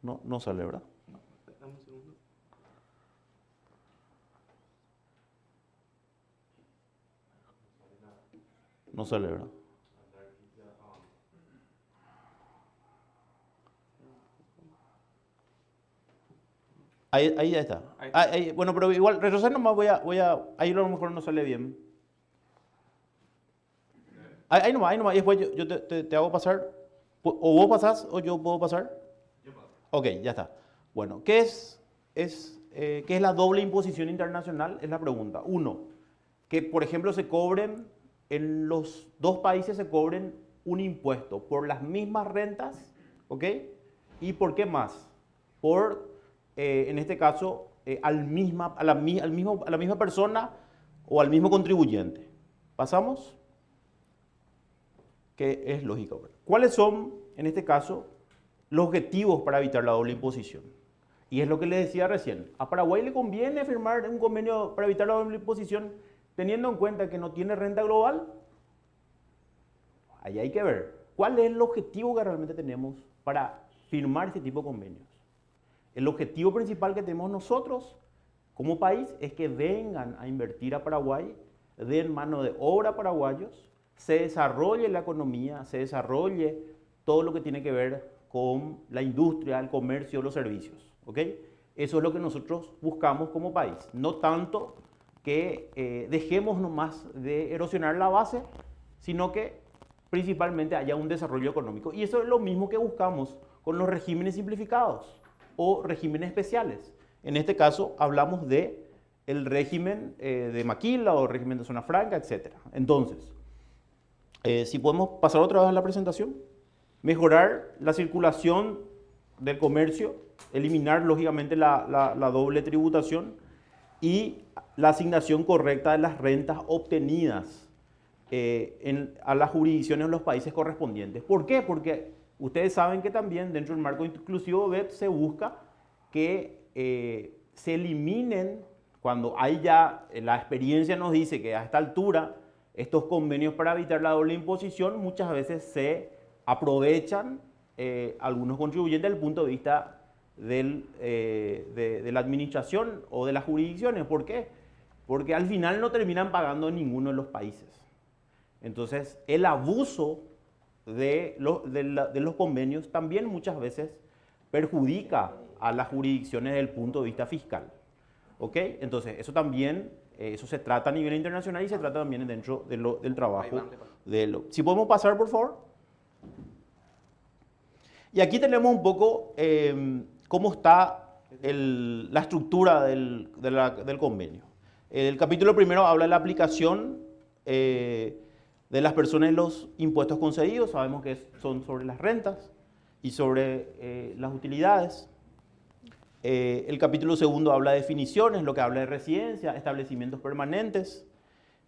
no sale, ¿verdad? Dame un segundo. No sale, ¿verdad? Ahí ya está. Bueno, pero igual, retroceder nomás ahí a lo mejor no sale bien. Ahí nomás, y después yo te hago pasar. O vos pasás o yo puedo pasar. Yo paso. Ok, ya está. Bueno, ¿qué es la doble imposición internacional? Es la pregunta. Uno, que por ejemplo en los dos países se cobren un impuesto por las mismas rentas, ¿ok? ¿Y por qué más? En este caso, a la misma persona o al mismo contribuyente. ¿Pasamos? Que es lógico. ¿Cuáles son, en este caso, los objetivos para evitar la doble imposición? Y es lo que le decía recién. A Paraguay le conviene firmar un convenio para evitar la doble imposición teniendo en cuenta que no tiene renta global. Ahí hay que ver cuál es el objetivo que realmente tenemos para firmar este tipo de convenios. El objetivo principal que tenemos nosotros como país es que vengan a invertir a Paraguay, den mano de obra a paraguayos, se desarrolle la economía, se desarrolle todo lo que tiene que ver con la industria, el comercio, los servicios. ¿Ok? Eso es lo que nosotros buscamos como país. No tanto que dejemos nomás de erosionar la base, sino que principalmente haya un desarrollo económico. Y eso es lo mismo que buscamos con los regímenes simplificados o regímenes especiales. En este caso hablamos de el régimen de Maquila o régimen de Zona Franca, etc. Entonces, si podemos pasar otra vez a la presentación, mejorar la circulación del comercio, eliminar lógicamente la doble tributación y la asignación correcta de las rentas obtenidas a las jurisdicciones en los países correspondientes. ¿Por qué? Porque ustedes saben que también dentro del marco inclusivo BEPS se busca que se eliminen, cuando hay ya, la experiencia nos dice que a esta altura estos convenios para evitar la doble imposición muchas veces se aprovechan algunos contribuyentes desde el punto de vista de la administración o de las jurisdicciones. ¿Por qué? Porque al final no terminan pagando en ninguno de los países. Entonces, el abuso de los convenios también muchas veces perjudica a las jurisdicciones desde el punto de vista fiscal. ¿Ok? Entonces, eso también, eso se trata a nivel internacional y se trata también dentro del trabajo. Si podemos pasar, por favor. Y aquí tenemos un poco cómo está la estructura del convenio. El capítulo primero habla de la aplicación de las personas en los impuestos concedidos, sabemos que son sobre las rentas. y sobre las utilidades. El capítulo segundo habla de definiciones, lo que habla de residencia, establecimientos permanentes.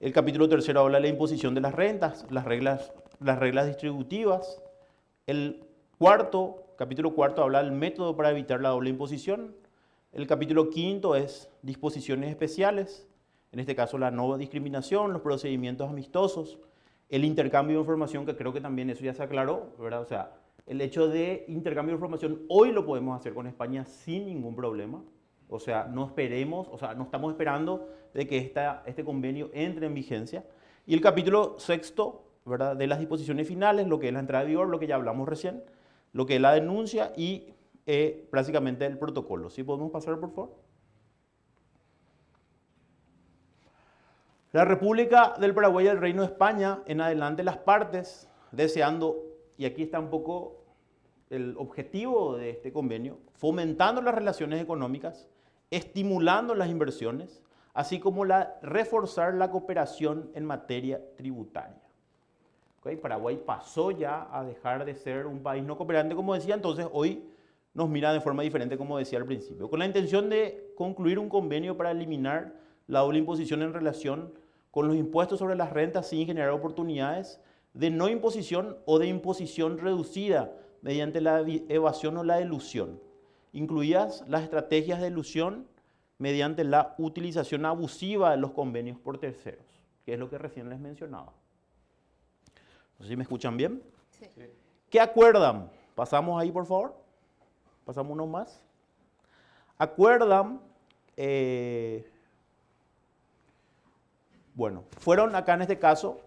El capítulo tercero habla de la imposición de las rentas, las reglas distributivas. El capítulo cuarto habla del método para evitar la doble imposición. El capítulo quinto es disposiciones especiales, en este caso la no discriminación, los procedimientos amistosos, el intercambio de información, que creo que también eso ya se aclaró, ¿verdad? O sea, el hecho de intercambio de información hoy lo podemos hacer con España sin ningún problema. O sea, no estamos esperando de que este convenio entre en vigencia. Y el capítulo sexto, ¿verdad?, de las disposiciones finales, lo que es la entrada en vigor, lo que ya hablamos recién, lo que es la denuncia y prácticamente el protocolo. ¿Sí podemos pasar, por favor? La República del Paraguay y el Reino de España, en adelante las partes, deseando, y aquí está un poco el objetivo de este convenio, fomentando las relaciones económicas, estimulando las inversiones, así como reforzar la cooperación en materia tributaria. ¿Okay? Paraguay pasó ya a dejar de ser un país no cooperante, como decía, entonces hoy nos mira de forma diferente, como decía al principio, con la intención de concluir un convenio para eliminar la doble imposición en relación con los impuestos sobre las rentas sin generar oportunidades de no imposición o de imposición reducida mediante la evasión o la elusión, incluidas las estrategias de elusión mediante la utilización abusiva de los convenios por terceros, que es lo que recién les mencionaba. No sé si me escuchan bien. Sí. ¿Qué acuerdan? Pasamos ahí, por favor. Pasamos uno más. Acuerdan, bueno, fueron acá en este caso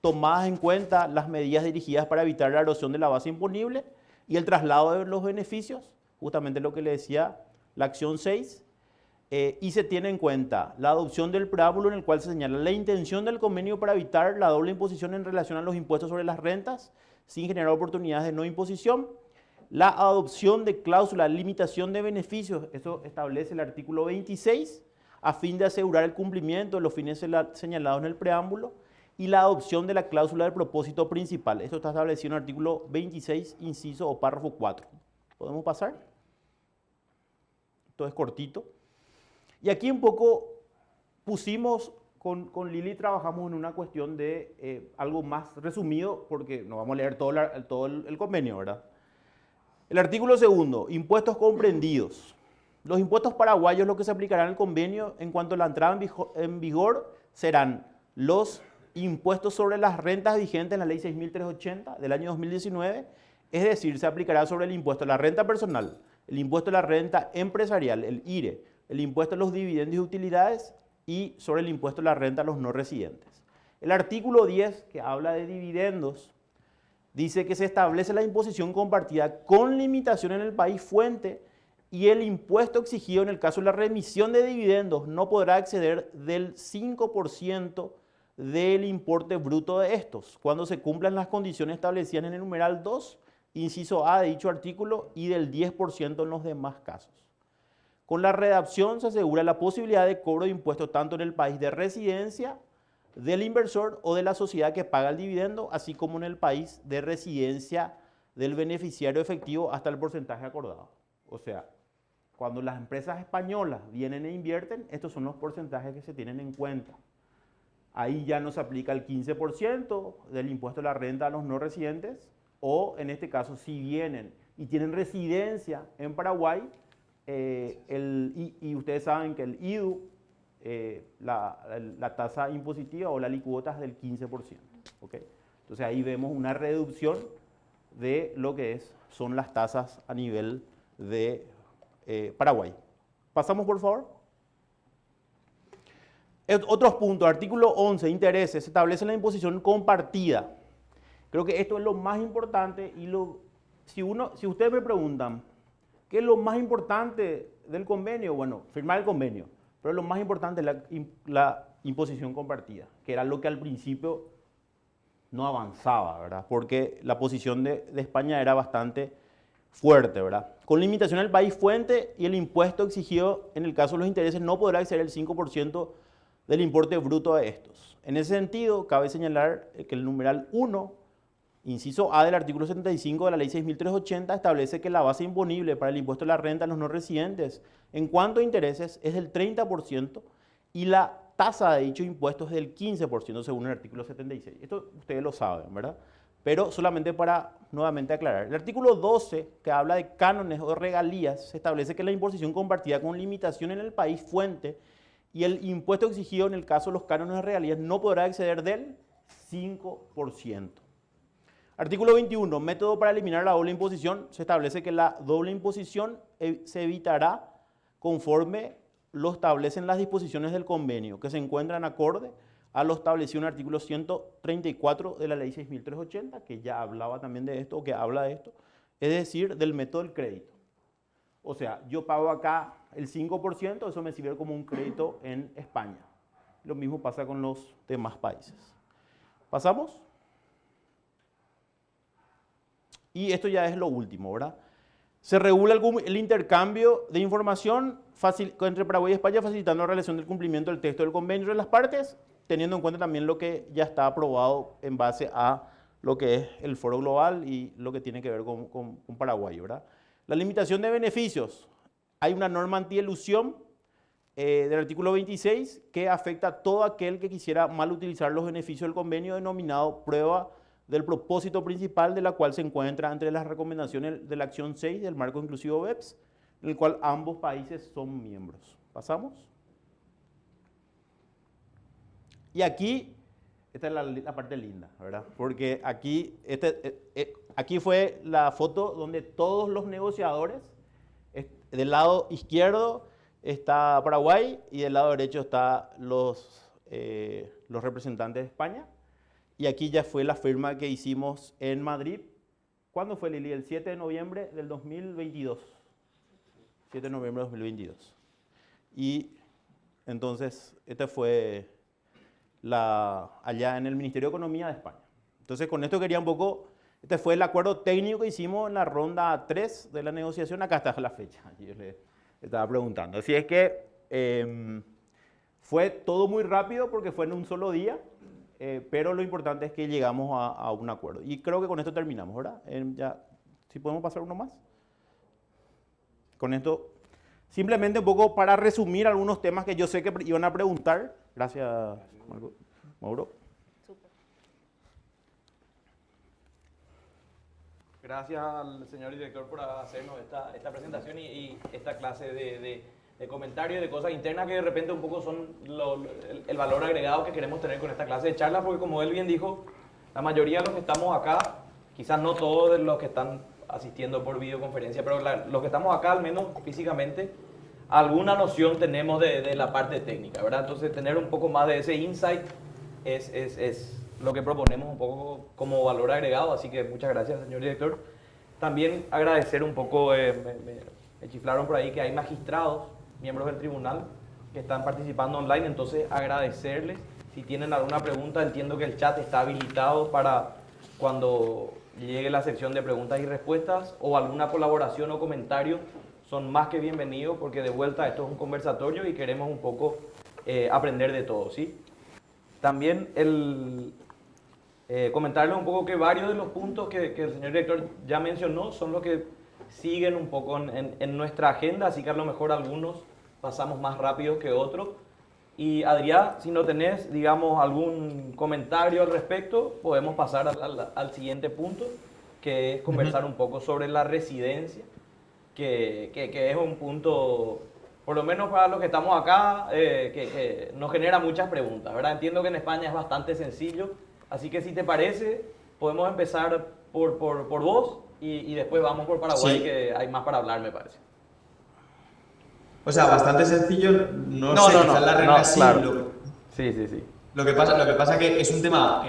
tomadas en cuenta las medidas dirigidas para evitar la erosión de la base imponible y el traslado de los beneficios, justamente lo que le decía la acción 6, y se tiene en cuenta la adopción del preámbulo en el cual se señala la intención del convenio para evitar la doble imposición en relación a los impuestos sobre las rentas sin generar oportunidades de no imposición, la adopción de cláusula de limitación de beneficios, eso establece el artículo 26, a fin de asegurar el cumplimiento de los fines señalados en el preámbulo, y la adopción de la cláusula de propósito principal. Esto está establecido en el artículo 26, inciso o párrafo 4. ¿Podemos pasar? Esto es cortito. Y aquí un poco pusimos, con Lili trabajamos en una cuestión de algo más resumido, porque no vamos a leer todo el convenio, ¿verdad? El artículo segundo, impuestos comprendidos. Los impuestos paraguayos, lo que se aplicará en el convenio en cuanto a la entrada en vigor, serán los impuestos sobre las rentas vigentes en la ley 6.380 del año 2019, es decir, se aplicará sobre el impuesto a la renta personal, el impuesto a la renta empresarial, el IRE, el impuesto a los dividendos y utilidades y sobre el impuesto a la renta a los no residentes. El artículo 10, que habla de dividendos, dice que se establece la imposición compartida con limitación en el país fuente y el impuesto exigido en el caso de la remisión de dividendos no podrá exceder del 5% del importe bruto de estos, cuando se cumplan las condiciones establecidas en el numeral 2, inciso A de dicho artículo, y del 10% en los demás casos. Con la redacción se asegura la posibilidad de cobro de impuestos tanto en el país de residencia del inversor o de la sociedad que paga el dividendo, así como en el país de residencia del beneficiario efectivo hasta el porcentaje acordado. O sea, cuando las empresas españolas vienen e invierten, estos son los porcentajes que se tienen en cuenta. Ahí ya no se aplica el 15% del impuesto a la renta a los no residentes, o en este caso, si vienen y tienen residencia en Paraguay, y ustedes saben que el IDU, la tasa impositiva o la alícuota es del 15%. ¿Okay? Entonces ahí vemos una reducción de lo que son las tasas a nivel de Paraguay. Pasamos, por favor. Otros puntos, artículo 11, intereses, se establece la imposición compartida. Creo que esto es lo más importante y si ustedes me preguntan, ¿qué es lo más importante del convenio? Bueno, firmar el convenio, pero lo más importante es la imposición compartida, que era lo que al principio no avanzaba, ¿verdad? Porque la posición de España era bastante fuerte, ¿verdad? Con limitación al país fuente y el impuesto exigido en el caso de los intereses no podrá exceder el 5% del importe bruto de estos. En ese sentido, cabe señalar que el numeral 1 Inciso A del artículo 75 de la ley 6.380 establece que la base imponible para el impuesto a la renta a los no residentes en cuanto a intereses es del 30% y la tasa de dicho impuesto es del 15% según el artículo 76. Esto ustedes lo saben, ¿verdad? Pero solamente para nuevamente aclarar. El artículo 12, que habla de cánones o regalías, se establece que la imposición compartida con limitación en el país fuente y el impuesto exigido en el caso de los cánones de regalías no podrá exceder del 5%. Artículo 21. Método para eliminar la doble imposición. Se establece que la doble imposición se evitará conforme lo establecen las disposiciones del convenio, que se encuentran acorde a lo establecido en el artículo 134 de la ley 6.380, que ya hablaba también de esto, o que habla de esto, es decir, del método del crédito. O sea, yo pago acá el 5%, eso me sirve como un crédito en España. Lo mismo pasa con los demás países. ¿Pasamos? Y esto ya es lo último, ¿verdad? Se regula el intercambio de información entre Paraguay y España, facilitando la realización del cumplimiento del texto del convenio de las partes, teniendo en cuenta también lo que ya está aprobado en base a lo que es el Foro Global y lo que tiene que ver con Paraguay, ¿verdad? La limitación de beneficios. Hay una norma antielusión del artículo 26 que afecta a todo aquel que quisiera mal utilizar los beneficios del convenio denominado prueba del propósito principal, de la cual se encuentra entre las recomendaciones de la acción 6 del marco inclusivo BEPS, en el cual ambos países son miembros. ¿Pasamos? Y aquí, esta es la parte linda, ¿verdad? Porque aquí, aquí fue la foto donde todos los negociadores, del lado izquierdo está Paraguay y del lado derecho están los representantes de España. Y aquí ya fue la firma que hicimos en Madrid. ¿Cuándo fue, Lili? El 7 de noviembre del 2022. 7 de noviembre del 2022. Y entonces, este fue allá en el Ministerio de Economía de España. Entonces, con esto quería un poco, este fue el acuerdo técnico que hicimos en la ronda 3 de la negociación. Acá está la fecha, yo le estaba preguntando. Así es que fue todo muy rápido porque fue en un solo día. Pero lo importante es que llegamos a un acuerdo. Y creo que con esto terminamos, ¿verdad? Ya, ¿sí podemos pasar uno más? Con esto, simplemente un poco para resumir algunos temas que yo sé que iban a preguntar. Gracias, Mauro. Súper. Gracias al señor director por hacernos esta presentación y esta clase de comentarios, de cosas internas que de repente un poco son el valor agregado que queremos tener con esta clase de charlas, porque como él bien dijo, la mayoría de los que estamos acá, quizás no todos de los que están asistiendo por videoconferencia, pero los que estamos acá, al menos físicamente, alguna noción tenemos de la parte técnica, ¿verdad? Entonces tener un poco más de ese insight es lo que proponemos un poco como valor agregado, así que muchas gracias, señor director. También agradecer un poco, me chiflaron por ahí que hay magistrados, miembros del tribunal, que están participando online, entonces agradecerles. Si tienen alguna pregunta, entiendo que el chat está habilitado para cuando llegue la sección de preguntas y respuestas, o alguna colaboración o comentario, son más que bienvenidos, porque de vuelta esto es un conversatorio y queremos un poco aprender de todo, ¿sí? También comentarles un poco que varios de los puntos que el señor director ya mencionó son los que siguen un poco en nuestra agenda, así que a lo mejor algunos pasamos más rápido que otros. Y Adrián, si no tenés, digamos, algún comentario al respecto, podemos pasar al siguiente punto, que es conversar un poco sobre la residencia, que es un punto, por lo menos para los que estamos acá, que nos genera muchas preguntas, ¿verdad? Entiendo que en España es bastante sencillo, así que si te parece, podemos empezar por vos y después vamos por Paraguay, sí, que hay más para hablar, me parece. O sea, bastante sencillo, no sé, quizás la regla sí. Claro. Sí. Lo que pasa que es un tema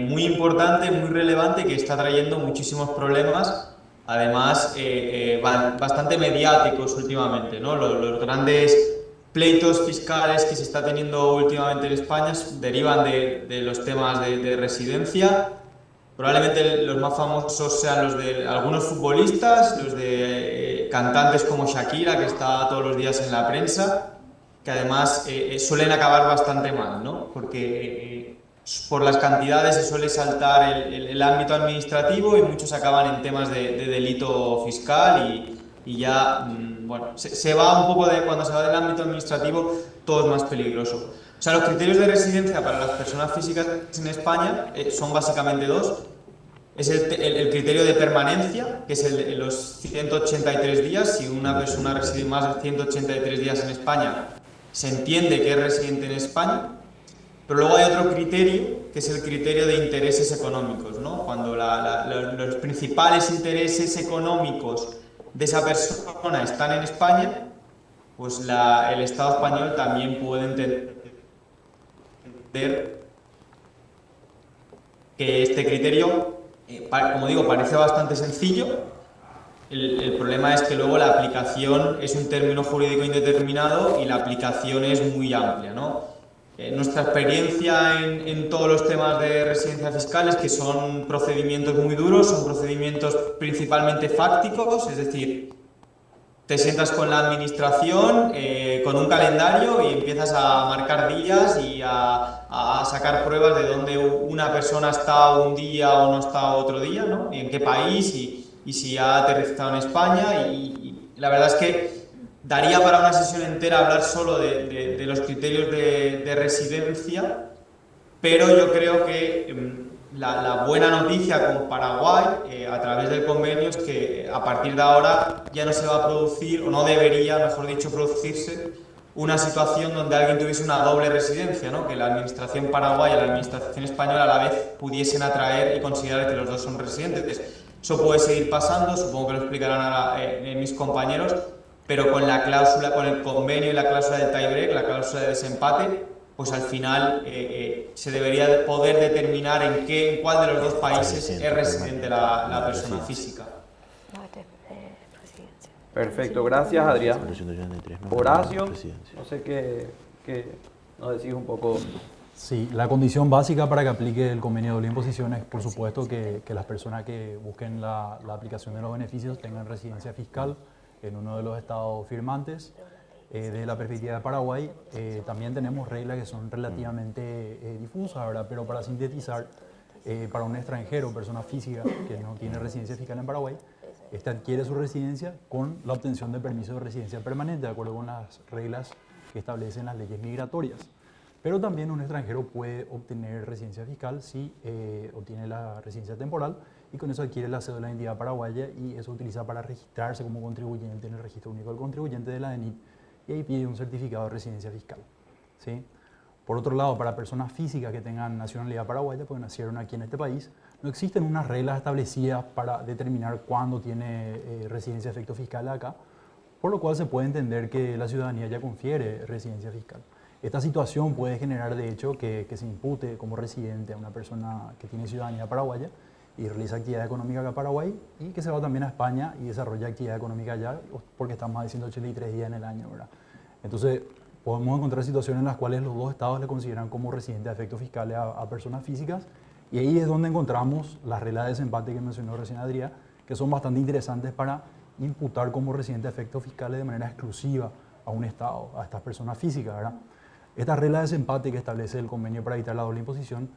muy importante, muy relevante, que está trayendo muchísimos problemas, además bastante mediáticos últimamente, ¿no? Los grandes pleitos fiscales que se está teniendo últimamente en España derivan de los temas de residencia. Probablemente los más famosos sean los de algunos futbolistas, los de cantantes como Shakira, que está todos los días en la prensa, que además suelen acabar bastante mal, ¿no? Porque por las cantidades se suele saltar el ámbito administrativo y muchos acaban en temas de delito fiscal y ya, bueno, se va un poco de, cuando se va del ámbito administrativo, todo es más peligroso. O sea, los criterios de residencia para las personas físicas en España son básicamente dos. Es el criterio de permanencia, que es los 183 días. Si una persona reside más de 183 días en España, se entiende que es residente en España. Pero luego hay otro criterio, que es el criterio de intereses económicos, ¿no? Cuando los principales intereses económicos de esa persona están en España, pues el Estado español también puede entender que este criterio, como digo, parece bastante sencillo. El problema es que luego la aplicación es un término jurídico indeterminado y la aplicación es muy amplia, ¿no? Nuestra experiencia en todos los temas de residencia fiscal es que son procedimientos muy duros, son procedimientos principalmente fácticos, es decir, te sientas con la administración, con un calendario y empiezas a marcar días y a sacar pruebas de dónde una persona está un día o no está otro día, ¿no? Y en qué país y si ha aterrizado en España y la verdad es que daría para una sesión entera hablar solo de los criterios de residencia, pero yo creo que la buena noticia con Paraguay a través del convenio es que a partir de ahora ya no se va a producir, o no debería, mejor dicho, producirse una situación donde alguien tuviese una doble residencia, ¿no? Que la administración paraguaya y la administración española a la vez pudiesen atraer y considerar que los dos son residentes. Eso puede seguir pasando, supongo que lo explicarán ahora mis compañeros, pero con la cláusula, con el convenio y la cláusula del tie-break, la cláusula de desempate, pues al final se debería poder determinar en cuál de los dos países es residente la persona física. Perfecto, gracias Adrián. Horacio, no sé qué nos decís un poco. Sí, la condición básica para que aplique el convenio de doble imposición es, por supuesto, que las personas que busquen la aplicación de los beneficios tengan residencia fiscal en uno de los estados firmantes. Desde la perspectiva de Paraguay, también tenemos reglas que son relativamente difusas, ¿verdad? Pero para sintetizar, para un extranjero, persona física que no tiene residencia fiscal en Paraguay, este adquiere su residencia con la obtención de permiso de residencia permanente, de acuerdo con las reglas que establecen las leyes migratorias. Pero también un extranjero puede obtener residencia fiscal si obtiene la residencia temporal y con eso adquiere la cédula de identidad paraguaya y eso utiliza para registrarse como contribuyente en el Registro Único del Contribuyente de la DENIT y ahí pide un certificado de residencia fiscal, ¿sí? Por otro lado, para personas físicas que tengan nacionalidad paraguaya, porque nacieron aquí en este país, no existen unas reglas establecidas para determinar cuándo tiene residencia de efecto fiscal acá, por lo cual se puede entender que la ciudadanía ya confiere residencia fiscal. Esta situación puede generar, de hecho, que se impute como residente a una persona que tiene ciudadanía paraguaya y realiza actividad económica acá en Paraguay y que se va también a España y desarrolla actividad económica allá porque están más de 183 días en el año, ¿verdad? Entonces, podemos encontrar situaciones en las cuales los dos estados le consideran como residente de efectos fiscales a personas físicas y ahí es donde encontramos las reglas de desempate que mencionó recién Adrián, que son bastante interesantes para imputar como residente de efectos fiscales de manera exclusiva a un estado, a estas personas físicas, ¿verdad? Estas reglas de desempate que establece el convenio para evitar la doble imposición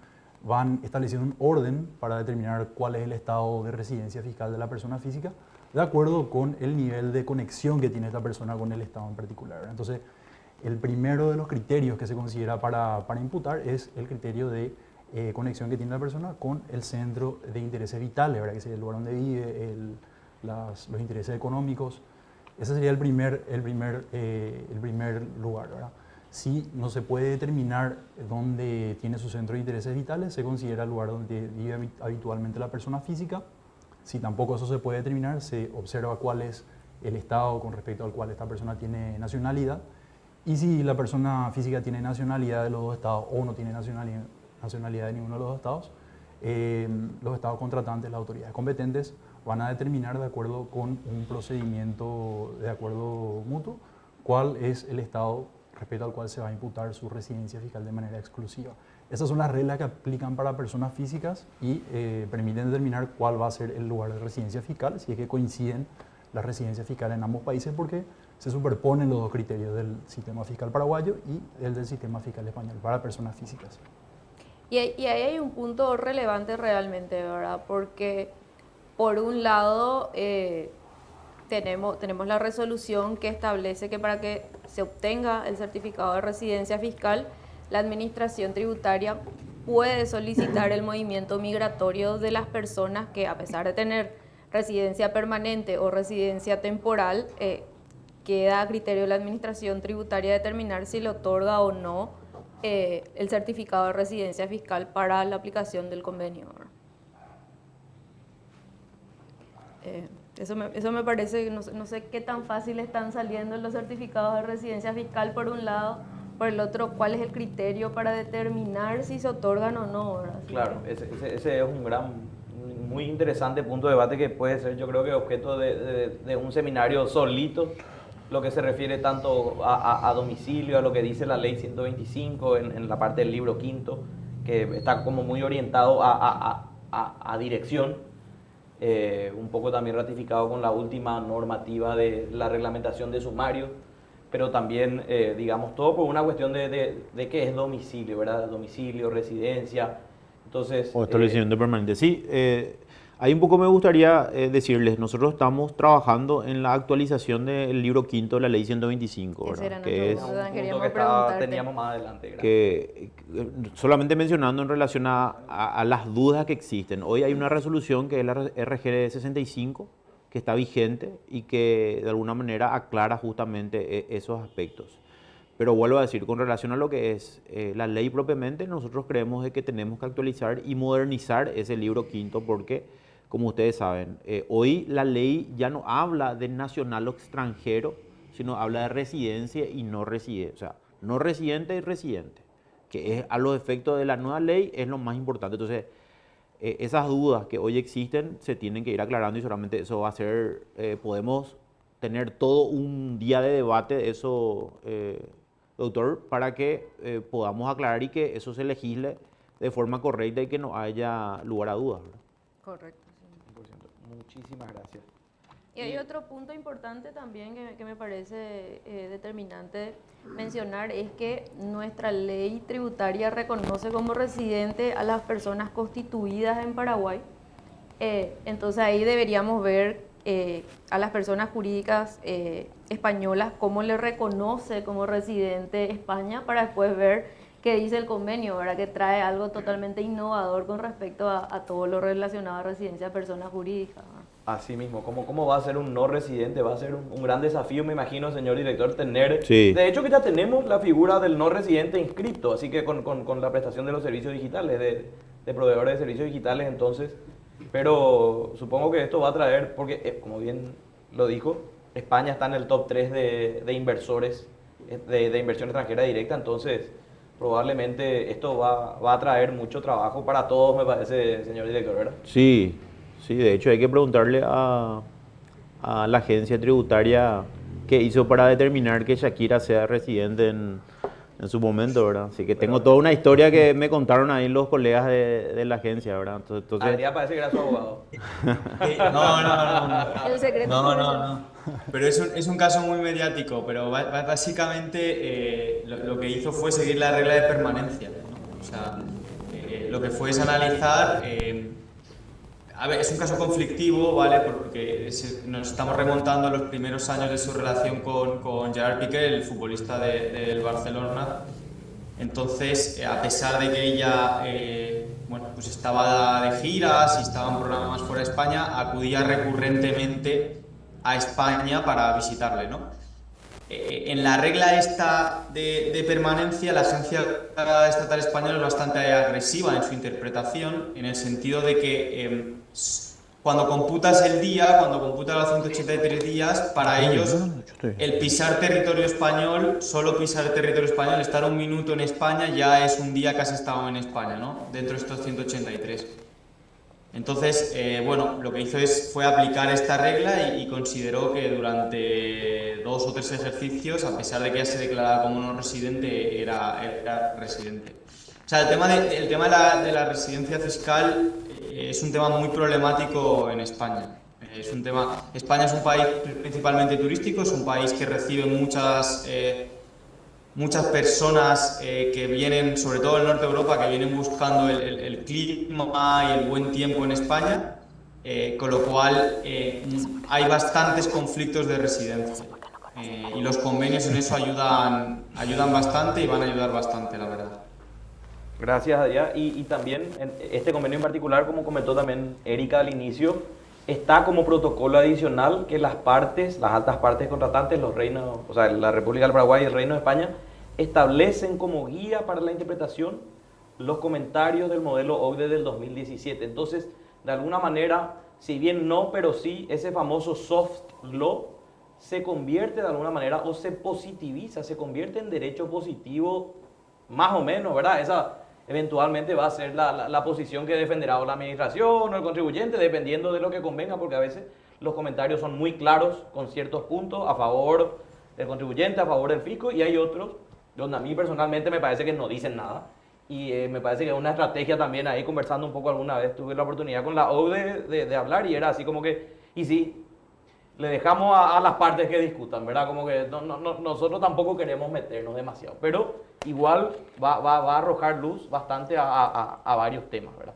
van estableciendo un orden para determinar cuál es el estado de residencia fiscal de la persona física, de acuerdo con el nivel de conexión que tiene esta persona con el estado en particular. Entonces, el primero de los criterios que se considera para imputar es el criterio de conexión que tiene la persona con el centro de intereses vitales, ¿verdad? Que es el lugar donde vive, los intereses económicos. Ese sería el primer lugar, ¿verdad? Si no se puede determinar dónde tiene su centro de intereses vitales, se considera el lugar donde vive habitualmente la persona física. Si tampoco eso se puede determinar, se observa cuál es el estado con respecto al cual esta persona tiene nacionalidad. Y si la persona física tiene nacionalidad de los dos estados o no tiene nacionalidad de ninguno de los dos estados contratantes, las autoridades competentes, van a determinar de acuerdo con un procedimiento de acuerdo mutuo cuál es el estado respecto al cual se va a imputar su residencia fiscal de manera exclusiva. Esas son las reglas que aplican para personas físicas y permiten determinar cuál va a ser el lugar de residencia fiscal, si es que coinciden las residencias fiscales en ambos países, porque se superponen los dos criterios del sistema fiscal paraguayo y el del sistema fiscal español para personas físicas. Y ahí hay un punto relevante realmente, ¿verdad? Porque por un lado tenemos la resolución que establece que para que se obtenga el certificado de residencia fiscal, la administración tributaria puede solicitar el movimiento migratorio de las personas que, a pesar de tener residencia permanente o residencia temporal, queda a criterio de la administración tributaria determinar si le otorga o no el certificado de residencia fiscal para la aplicación del convenio. Eso me parece, no sé qué tan fácil están saliendo los certificados de residencia fiscal por un lado, por el otro, cuál es el criterio para determinar si se otorgan o no, ¿verdad? Claro, ese es un muy interesante punto de debate que puede ser, yo creo que objeto de un seminario solito, lo que se refiere tanto a domicilio, a lo que dice la ley 125 en la parte del libro quinto, que está como muy orientado a dirección, un poco también ratificado con la última normativa de la reglamentación de sumario, pero también, digamos, todo por una cuestión de qué es domicilio, ¿verdad? Domicilio, residencia, entonces... O establecimiento permanente. Sí, ahí un poco me gustaría decirles, nosotros estamos trabajando en la actualización del libro quinto de la ley 125, Ese ¿verdad? era Que es nuestro punto, queríamos que preguntarte. teníamos más adelante. Gracias. que solamente mencionando en relación a las dudas que existen. Hoy hay una resolución que es la RG 65, que está vigente y que de alguna manera aclara justamente esos aspectos. Pero vuelvo a decir, con relación a lo que es la ley propiamente, nosotros creemos de que tenemos que actualizar y modernizar ese libro quinto porque, como ustedes saben, hoy la ley ya no habla de nacional o extranjero, sino habla de residencia y no residente, o sea, no residente y residente, que es a los efectos de la nueva ley es lo más importante. Entonces, esas dudas que hoy existen se tienen que ir aclarando y solamente eso va a ser, podemos tener todo un día de debate de eso, doctor, para que podamos aclarar y que eso se legisle de forma correcta y que no haya lugar a dudas, ¿verdad? Correcto. 100%. Muchísimas gracias. Y hay otro punto importante también que me parece determinante mencionar, es que nuestra ley tributaria reconoce como residente a las personas constituidas en Paraguay. Entonces ahí deberíamos ver a las personas jurídicas españolas cómo le reconoce como residente España, para después ver qué dice el convenio, ¿verdad? Que trae algo totalmente innovador con respecto a todo lo relacionado a residencia de personas jurídicas, ¿verdad? Así mismo, ¿cómo va a ser un no residente? Va a ser un gran desafío, me imagino, señor director, tener... Sí. De hecho, que ya tenemos la figura del no residente inscrito, así que con la prestación de los servicios digitales, de proveedores de servicios digitales, entonces... Pero supongo que esto va a traer, porque como bien lo dijo, España está en el top 3 de inversores, de inversión extranjera directa, entonces probablemente esto va a traer mucho trabajo para todos, me parece, señor director, ¿verdad? Sí, sí, de hecho hay que preguntarle a la agencia tributaria qué hizo para determinar que Shakira sea residente en su momento, ¿verdad? Así que tengo toda una historia que me contaron ahí los colegas de la agencia, ¿verdad? Entonces, Adrián parece que era su abogado. No. El secreto No. Pero es un caso muy mediático, pero básicamente lo que hizo fue seguir la regla de permanencia, ¿no? O sea, lo que fue es analizar... a ver, es un caso conflictivo, ¿vale? Porque nos estamos remontando a los primeros años de su relación con Gerard Piqué, el futbolista del Barcelona. Entonces, a pesar de que ella pues estaba de giras y estaba en programas fuera de España, acudía recurrentemente a España para visitarle, ¿no? En la regla esta de permanencia, la Agencia Estatal Española es bastante agresiva en su interpretación, en el sentido de que cuando computas el día, cuando computas los 183 días, para ellos el pisar territorio español, solo pisar el territorio español, estar un minuto en España ya es un día que has estado en España, ¿no? Dentro de estos 183. Entonces, lo que hizo fue aplicar esta regla y consideró que durante 2 o 3 ejercicios, a pesar de que ya se declaraba como no residente, era residente. O sea, el tema de la residencia fiscal es un tema muy problemático en España. España es un país principalmente turístico, es un país que recibe muchas personas que vienen, sobre todo del norte de Europa, que vienen buscando el clima y el buen tiempo en España, con lo cual hay bastantes conflictos de residencia. Y los convenios en eso ayudan bastante y van a ayudar bastante, la verdad. Gracias, Adrián. Y también en este convenio en particular, como comentó también Erika al inicio, está como protocolo adicional que las partes, las altas partes contratantes, los reinos, o sea, la República del Paraguay y el Reino de España, establecen como guía para la interpretación los comentarios del modelo OCDE del 2017. Entonces, de alguna manera, si bien no, pero sí, ese famoso soft law se convierte de alguna manera o se positiviza, se convierte en derecho positivo, más o menos, ¿verdad? Esa eventualmente va a ser la posición que defenderá o la administración o el contribuyente, dependiendo de lo que convenga, porque a veces los comentarios son muy claros con ciertos puntos a favor del contribuyente, a favor del fisco, y hay otros donde a mí personalmente me parece que no dicen nada. Y me parece que es una estrategia también ahí, conversando un poco alguna vez, tuve la oportunidad con la OCDE de hablar y era así como que, y sí, le dejamos a las partes que discutan, ¿verdad? Como que nosotros tampoco queremos meternos demasiado, pero igual va a arrojar luz bastante a varios temas, ¿verdad?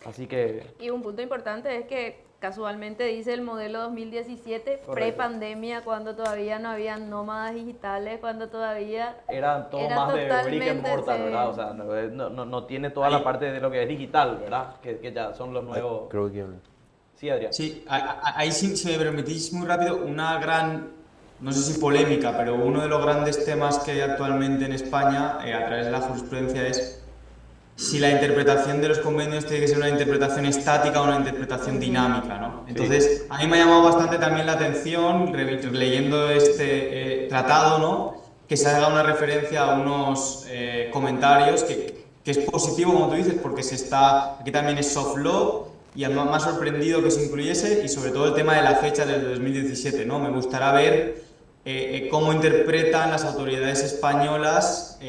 Así que... Y un punto importante es que casualmente dice el modelo 2017, Correcto. Pre-pandemia, cuando todavía no había nómadas digitales, cuando todavía... Era todo Era más de brick and totalmente, mortar, sí. ¿verdad? O sea, no tiene toda la parte de lo que es digital, ¿verdad? Que ya son los nuevos... Creo que... Sí, Adrián. Sí, ahí si me permitís muy rápido, una gran, no sé si polémica, pero uno de los grandes temas que hay actualmente en España a través de la jurisprudencia es si la interpretación de los convenios tiene que ser una interpretación estática o una interpretación dinámica, ¿no? Entonces, a mí me ha llamado bastante también la atención, leyendo este tratado, ¿no?, que se haga una referencia a unos comentarios que es positivo, como tú dices, porque aquí también es soft law, y me ha sorprendido que se incluyese, y sobre todo el tema de la fecha del 2017, ¿no? Me gustará ver cómo interpretan las autoridades españolas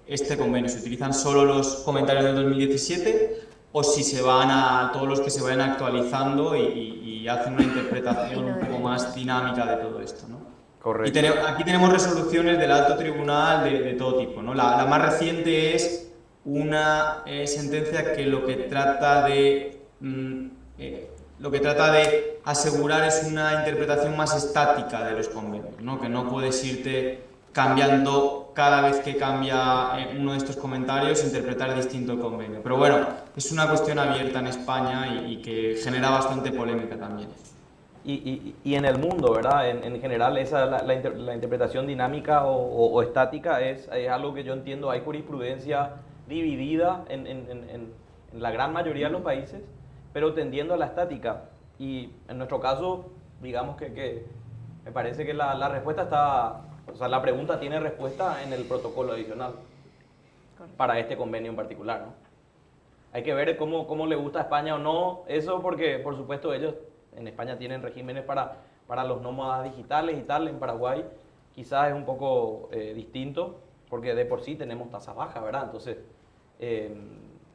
este convenio. ¿Se utilizan solo los comentarios del 2017 o si se van a todos los que se vayan actualizando y hacen una interpretación un poco más dinámica de todo esto, ¿no? Correcto. Y aquí tenemos resoluciones del alto tribunal de todo tipo, ¿no? La más reciente es una sentencia que lo que trata de asegurar es una interpretación más estática de los convenios, ¿no? Que no puedes irte cambiando cada vez que cambia uno de estos comentarios, interpretar distinto el convenio. Pero bueno, es una cuestión abierta en España y que genera bastante polémica también. Y en el mundo, ¿verdad? En general, la interpretación dinámica o estática es algo que yo entiendo. Hay jurisprudencia dividida en la gran mayoría de los países, pero tendiendo a la estática. Y en nuestro caso, digamos que me parece que la respuesta está, o sea, la pregunta tiene respuesta en el protocolo adicional para este convenio en particular, ¿no? Hay que ver cómo le gusta a España o no eso, porque por supuesto ellos en España tienen regímenes para los nómadas digitales y tal. En Paraguay quizás es un poco distinto, porque de por sí tenemos tasa baja, ¿verdad? Entonces,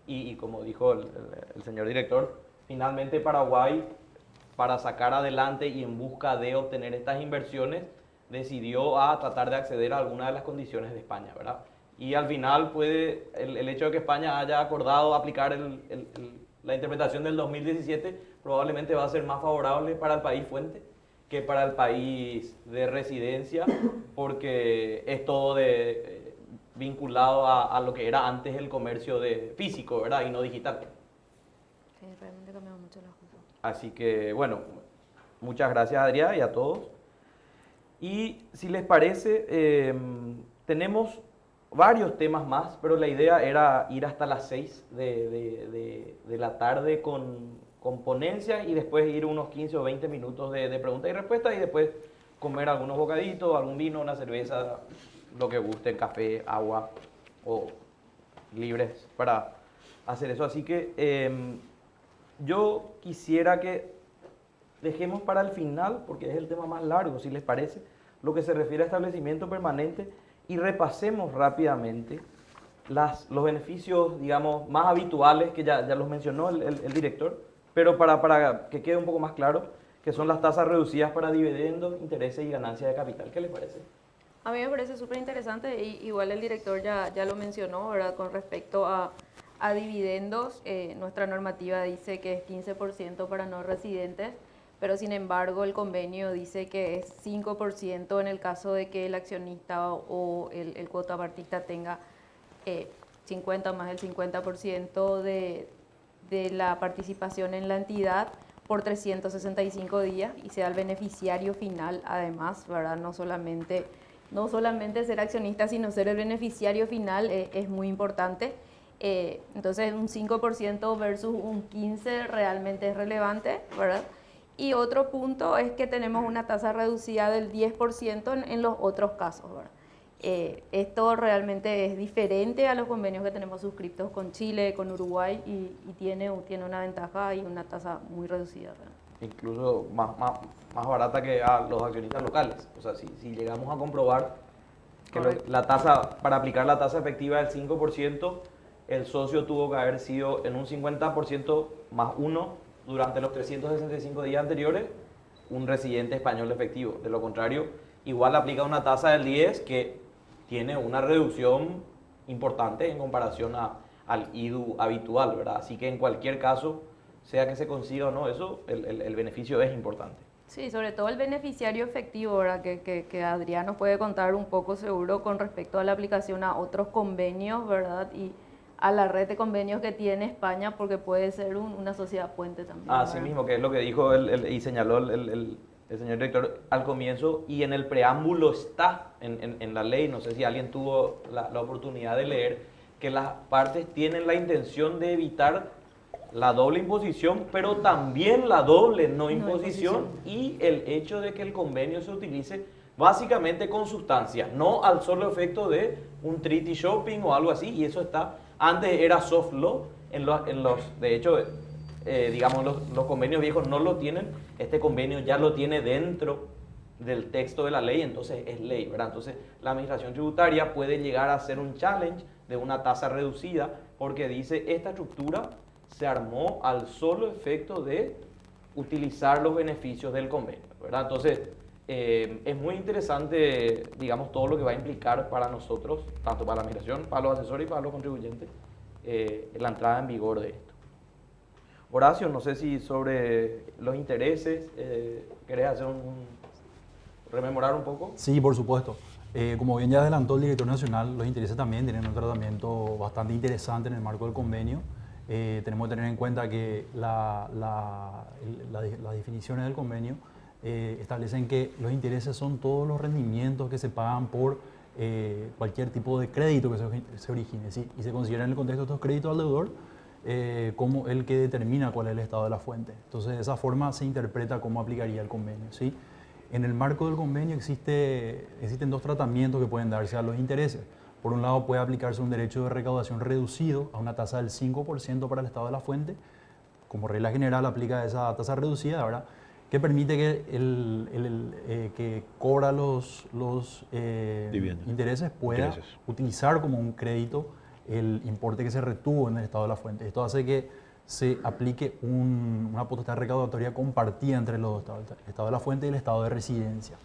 y como dijo el señor director, finalmente Paraguay, para sacar adelante y en busca de obtener estas inversiones, decidió a tratar de acceder a alguna de las condiciones de España, ¿verdad? Y al final el hecho de que España haya acordado aplicar la interpretación del 2017 probablemente va a ser más favorable para el país fuente que para el país de residencia, porque es todo vinculado a lo que era antes el comercio físico, ¿verdad? Y no digital. Sí, realmente cambió mucho las cosas. Así que, bueno, muchas gracias, Adrián, y a todos. Y si les parece, tenemos varios temas más, pero la idea era ir hasta las 6 de la tarde con ponencia y después ir unos 15 o 20 minutos de preguntas y respuestas y después comer algunos bocaditos, algún vino, una cerveza, lo que gusten, café, agua o libres para hacer eso. Así que yo quisiera que dejemos para el final, porque es el tema más largo, si les parece, lo que se refiere a establecimiento permanente, y repasemos rápidamente los beneficios, digamos, más habituales, que ya los mencionó el director, pero para que quede un poco más claro, que son las tasas reducidas para dividendos, intereses y ganancias de capital. ¿Qué les parece? A mí me parece súper interesante, y igual el director ya lo mencionó, ¿verdad? Con respecto a dividendos, nuestra normativa dice que es 15% para no residentes, pero sin embargo el convenio dice que es 5% en el caso de que el accionista o el cuotapartista tenga 50 más el 50% de la participación en la entidad por 365 días y sea el beneficiario final además, ¿verdad? No solamente ser accionista, sino ser el beneficiario final es muy importante. Entonces un 5% versus un 15% realmente es relevante, ¿verdad? Y otro punto es que tenemos una tasa reducida del 10% en los otros casos, ¿verdad? Esto realmente es diferente a los convenios que tenemos suscritos con Chile, con Uruguay y tiene una ventaja y una tasa muy reducida, ¿verdad? Incluso más barata que a los accionistas locales. O sea, si llegamos a comprobar que la tasa, para aplicar la tasa efectiva del 5%, el socio tuvo que haber sido en un 50% más uno durante los 365 días anteriores un residente español efectivo. De lo contrario, igual aplica una tasa del 10 que tiene una reducción importante en comparación al IDU habitual, ¿verdad? Así que en cualquier caso, sea que se consiga o no, eso, el beneficio es importante. Sí, sobre todo el beneficiario efectivo, ¿verdad? Que Adrián nos puede contar un poco seguro con respecto a la aplicación a otros convenios, ¿verdad? Y a la red de convenios que tiene España, porque puede ser una sociedad puente también. Así mismo, que es lo que dijo y señaló el señor director al comienzo, y en el preámbulo está en la ley, no sé si alguien tuvo la oportunidad de leer, que las partes tienen la intención de evitar la doble imposición, pero también la doble no imposición y el hecho de que el convenio se utilice básicamente con sustancia, no al solo efecto de un treaty shopping o algo así, y eso está, antes era soft law, de hecho, digamos, los convenios viejos no lo tienen, este convenio ya lo tiene dentro del texto de la ley, entonces es ley, ¿verdad? Entonces la administración tributaria puede llegar a hacer un challenge de una tasa reducida porque dice, esta estructura se armó al solo efecto de utilizar los beneficios del convenio, ¿verdad? Entonces, es muy interesante, digamos, todo lo que va a implicar para nosotros, tanto para la administración, para los asesores y para los contribuyentes, la entrada en vigor de esto. Horacio, no sé si sobre los intereses, ¿querés hacer rememorar un poco? Sí, por supuesto. Como bien ya adelantó el director nacional, los intereses también tienen un tratamiento bastante interesante en el marco del convenio. Tenemos que tener en cuenta que las definiciones del convenio establecen que los intereses son todos los rendimientos que se pagan por cualquier tipo de crédito que se origine, ¿sí? Y se considera en el contexto de estos créditos al deudor como el que determina cuál es el estado de la fuente. Entonces, de esa forma se interpreta cómo aplicaría el convenio, ¿sí? En el marco del convenio existen dos tratamientos que pueden darse a los intereses. Por un lado, puede aplicarse un derecho de recaudación reducido a una tasa del 5% para el estado de la fuente. Como regla general, aplica esa tasa reducida, ¿verdad? Que permite que que cobra los intereses pueda utilizar como un crédito el importe que se retuvo en el estado de la fuente. Esto hace que se aplique una potestad recaudatoria compartida entre los dos estados, el estado de la fuente y el estado de residencia.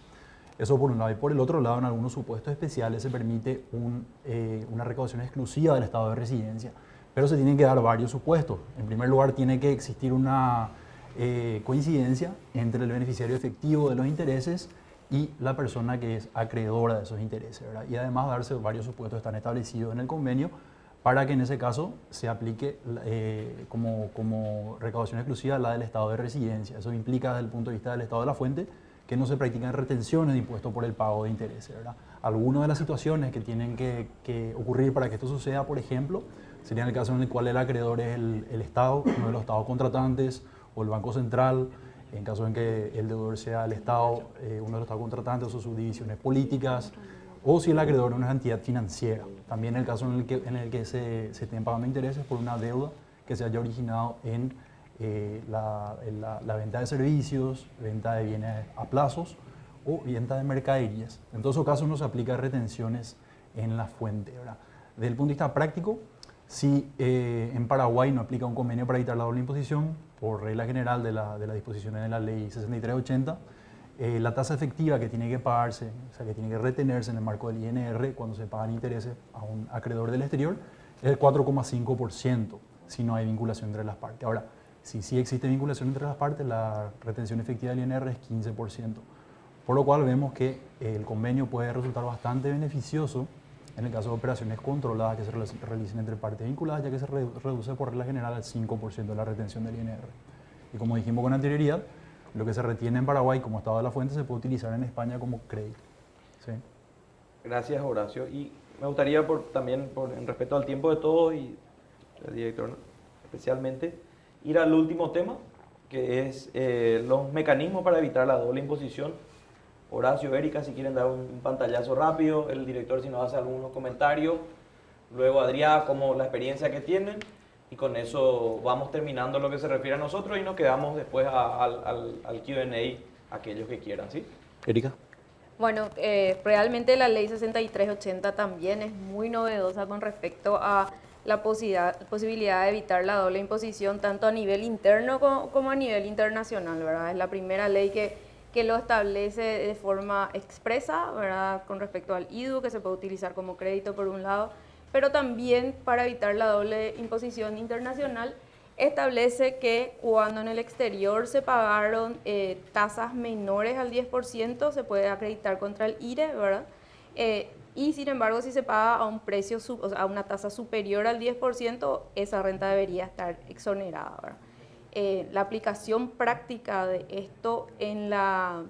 Eso por un lado. Y por el otro lado, en algunos supuestos especiales se permite una recaudación exclusiva del estado de residencia. Pero se tienen que dar varios supuestos. En primer lugar, tiene que existir una coincidencia entre el beneficiario efectivo de los intereses y la persona que es acreedora de esos intereses, ¿verdad? Y además darse varios supuestos que están establecidos en el convenio para que en ese caso se aplique como recaudación exclusiva la del estado de residencia. Eso implica desde el punto de vista del estado de la fuente que no se practican retenciones de impuestos por el pago de intereses, ¿verdad? Algunas de las situaciones que tienen que ocurrir para que esto suceda, por ejemplo, sería en el caso en el cual el acreedor es el Estado, uno de los Estados contratantes o el Banco Central, en caso en que el deudor sea el Estado, uno de los Estados contratantes o sus subdivisiones políticas, o si el acreedor es una entidad financiera. También el caso en el que se estén pagando intereses por una deuda que se haya originado en la venta de servicios, venta de bienes a plazos o venta de mercaderías. En todos esos casos no se aplica retenciones en la fuente, ¿verdad? Desde el punto de vista práctico, si en Paraguay no aplica un convenio para evitar la doble imposición, por regla general de las disposiciones de la ley 6380, la tasa efectiva que tiene que pagarse, o sea, que tiene que retenerse en el marco del INR cuando se pagan intereses a un acreedor del exterior, es el 4,5% si no hay vinculación entre las partes. Ahora, si sí existe vinculación entre las partes, la retención efectiva del INR es 15%. Por lo cual vemos que el convenio puede resultar bastante beneficioso en el caso de operaciones controladas que se realicen entre partes vinculadas, ya que se reduce por regla general al 5% de la retención del INR. Y como dijimos con anterioridad, lo que se retiene en Paraguay como estado de la fuente se puede utilizar en España como crédito. ¿Sí? Gracias, Horacio. Y me gustaría también, en respeto al tiempo de todos y del director especialmente, ir al último tema, que es los mecanismos para evitar la doble imposición. Horacio, Erika, si quieren dar un pantallazo rápido, el director si nos hace algunos comentarios, luego Adrián, como la experiencia que tienen, y con eso vamos terminando lo que se refiere a nosotros y nos quedamos después al Q&A, aquellos que quieran, ¿sí? Erika. Bueno, realmente la ley 6380 también es muy novedosa con respecto a la posibilidad de evitar la doble imposición, tanto a nivel interno como a nivel internacional, ¿verdad? Es la primera ley que lo establece de forma expresa, ¿verdad? Con respecto al IDU, que se puede utilizar como crédito por un lado, pero también para evitar la doble imposición internacional, establece que cuando en el exterior se pagaron tasas menores al 10%, se puede acreditar contra el IRE, ¿verdad? Y sin embargo, si se paga a un precio, o sea, a una tasa superior al 10%, esa renta debería estar exonerada, ¿verdad? La aplicación práctica de esto en la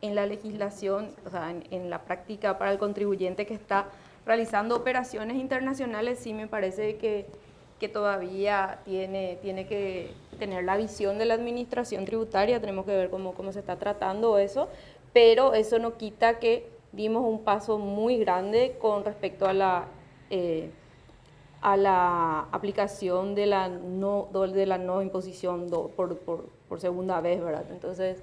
legislación, o sea, en la práctica para el contribuyente que está realizando operaciones internacionales, sí me parece que todavía tiene que tener la visión de la administración tributaria, tenemos que ver cómo se está tratando eso, pero eso no quita que dimos un paso muy grande con respecto a la aplicación de la no imposición por segunda vez, ¿verdad? Entonces,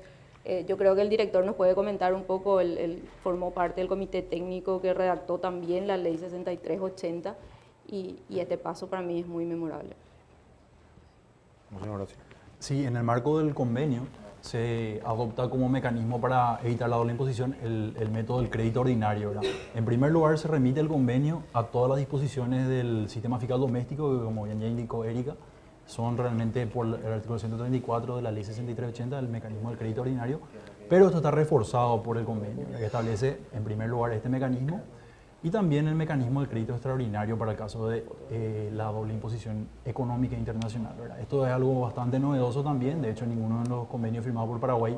yo creo que el director nos puede comentar un poco, él formó parte del comité técnico que redactó también la ley 6380 y este paso para mí es muy memorable. Sí, en el marco del convenio se adopta como mecanismo para evitar la doble imposición el método del crédito ordinario, ¿verdad? En primer lugar, se remite el convenio a todas las disposiciones del sistema fiscal doméstico, que como ya indicó Erika, son realmente por el artículo 134 de la ley 6380, el mecanismo del crédito ordinario, pero esto está reforzado por el convenio, que establece en primer lugar este mecanismo y también el mecanismo del crédito extraordinario para el caso de la doble imposición económica internacional, ¿verdad? Esto es algo bastante novedoso también, de hecho ninguno de los convenios firmados por Paraguay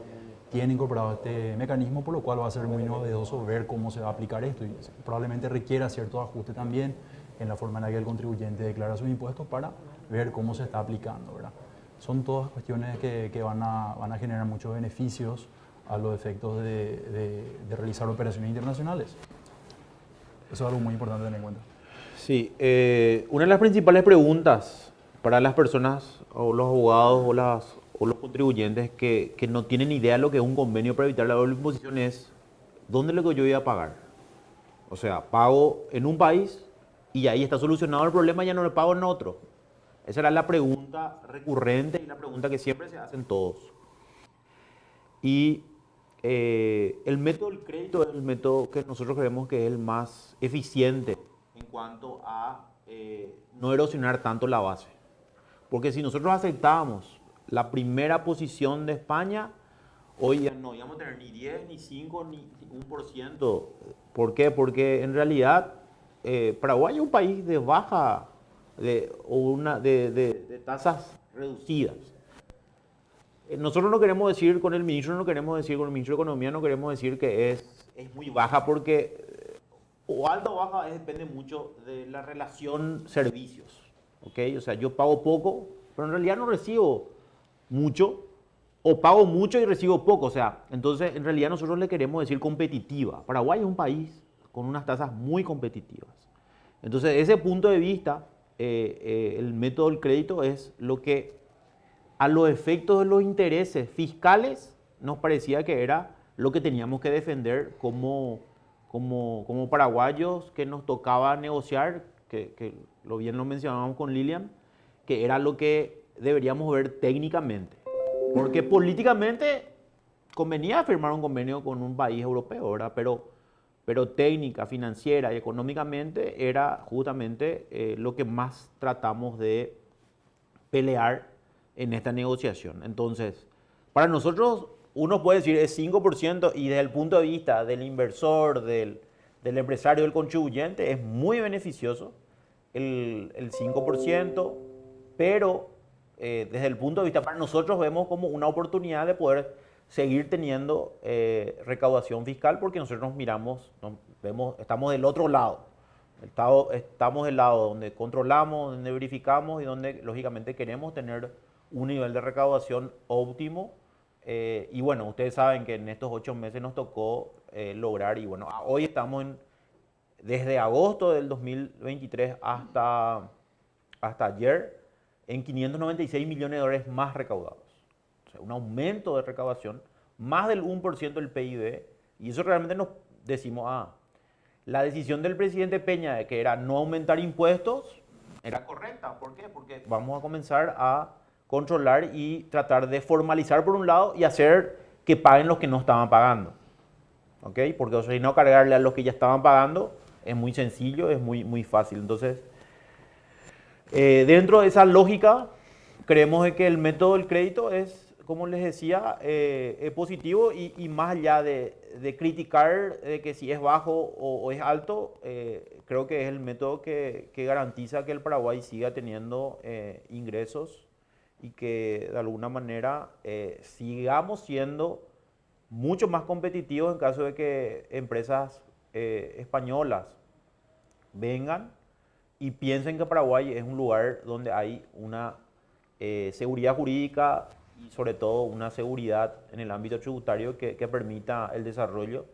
tiene incorporado este mecanismo, por lo cual va a ser muy novedoso ver cómo se va a aplicar esto y probablemente requiera cierto ajuste también en la forma en la que el contribuyente declara sus impuestos para ver cómo se está aplicando, ¿verdad? Son todas cuestiones que van a generar muchos beneficios a los efectos de realizar operaciones internacionales. Eso es algo muy importante tener en cuenta. Sí, una de las principales preguntas para las personas o los abogados o los contribuyentes que no tienen idea de lo que es un convenio para evitar la doble imposición es ¿dónde es lo que yo voy a pagar? O sea, pago en un país y ahí está solucionado el problema, ya no le pago en otro. Esa era la pregunta recurrente y la pregunta que siempre se hacen todos. Y el método del crédito es el método que nosotros creemos que es el más eficiente en cuanto a no erosionar tanto la base. Porque si nosotros aceptábamos la primera posición de España, hoy ya no íbamos a tener ni 10, ni 5, ni 1%. ¿Por qué? Porque en realidad Paraguay es un país de baja de tasas reducidas. Nosotros no queremos decir con el ministro, con el ministro de Economía no queremos decir que es muy baja porque o alta o baja depende mucho de la relación servicios. ¿Okay? O sea, yo pago poco, pero en realidad no recibo mucho, o pago mucho y recibo poco. O sea, entonces en realidad nosotros le queremos decir competitiva. Paraguay es un país con unas tasas muy competitivas. Entonces, desde ese punto de vista, el método del crédito es lo que a los efectos de los intereses fiscales nos parecía que era lo que teníamos que defender como paraguayos que nos tocaba negociar, que bien lo mencionábamos con Lilian, que era lo que deberíamos ver técnicamente. Porque políticamente convenía firmar un convenio con un país europeo, ¿verdad? Pero técnica, financiera y económicamente era justamente lo que más tratamos de pelear en esta negociación. Entonces, para nosotros, uno puede decir es 5% y desde el punto de vista del inversor, del empresario, del contribuyente, es muy beneficioso el 5%, pero desde el punto de vista, para nosotros vemos como una oportunidad de poder seguir teniendo recaudación fiscal porque nosotros miramos, estamos del otro lado. Estamos del lado donde controlamos, donde verificamos y donde lógicamente queremos tener un nivel de recaudación óptimo. Y bueno, ustedes saben que en estos 8 meses nos tocó lograr, y bueno, hoy estamos desde agosto del 2023 hasta ayer en 596 millones de dólares más recaudados. O sea, un aumento de recaudación, más del 1% del PIB, y eso realmente nos decimos, la decisión del presidente Peña de que era no aumentar impuestos era correcta. ¿Por qué? Porque vamos a comenzar a controlar y tratar de formalizar por un lado y hacer que paguen los que no estaban pagando. ¿Ok? Porque o sea, si no cargarle a los que ya estaban pagando es muy sencillo, es muy fácil. Entonces, dentro de esa lógica, creemos de que el método del crédito es, como les decía, positivo y más allá de criticar de que si es bajo o es alto, creo que es el método que garantiza que el Paraguay siga teniendo ingresos y que de alguna manera sigamos siendo mucho más competitivos en caso de que empresas españolas vengan y piensen que Paraguay es un lugar donde hay una seguridad jurídica y sobre todo una seguridad en el ámbito tributario que permita el desarrollo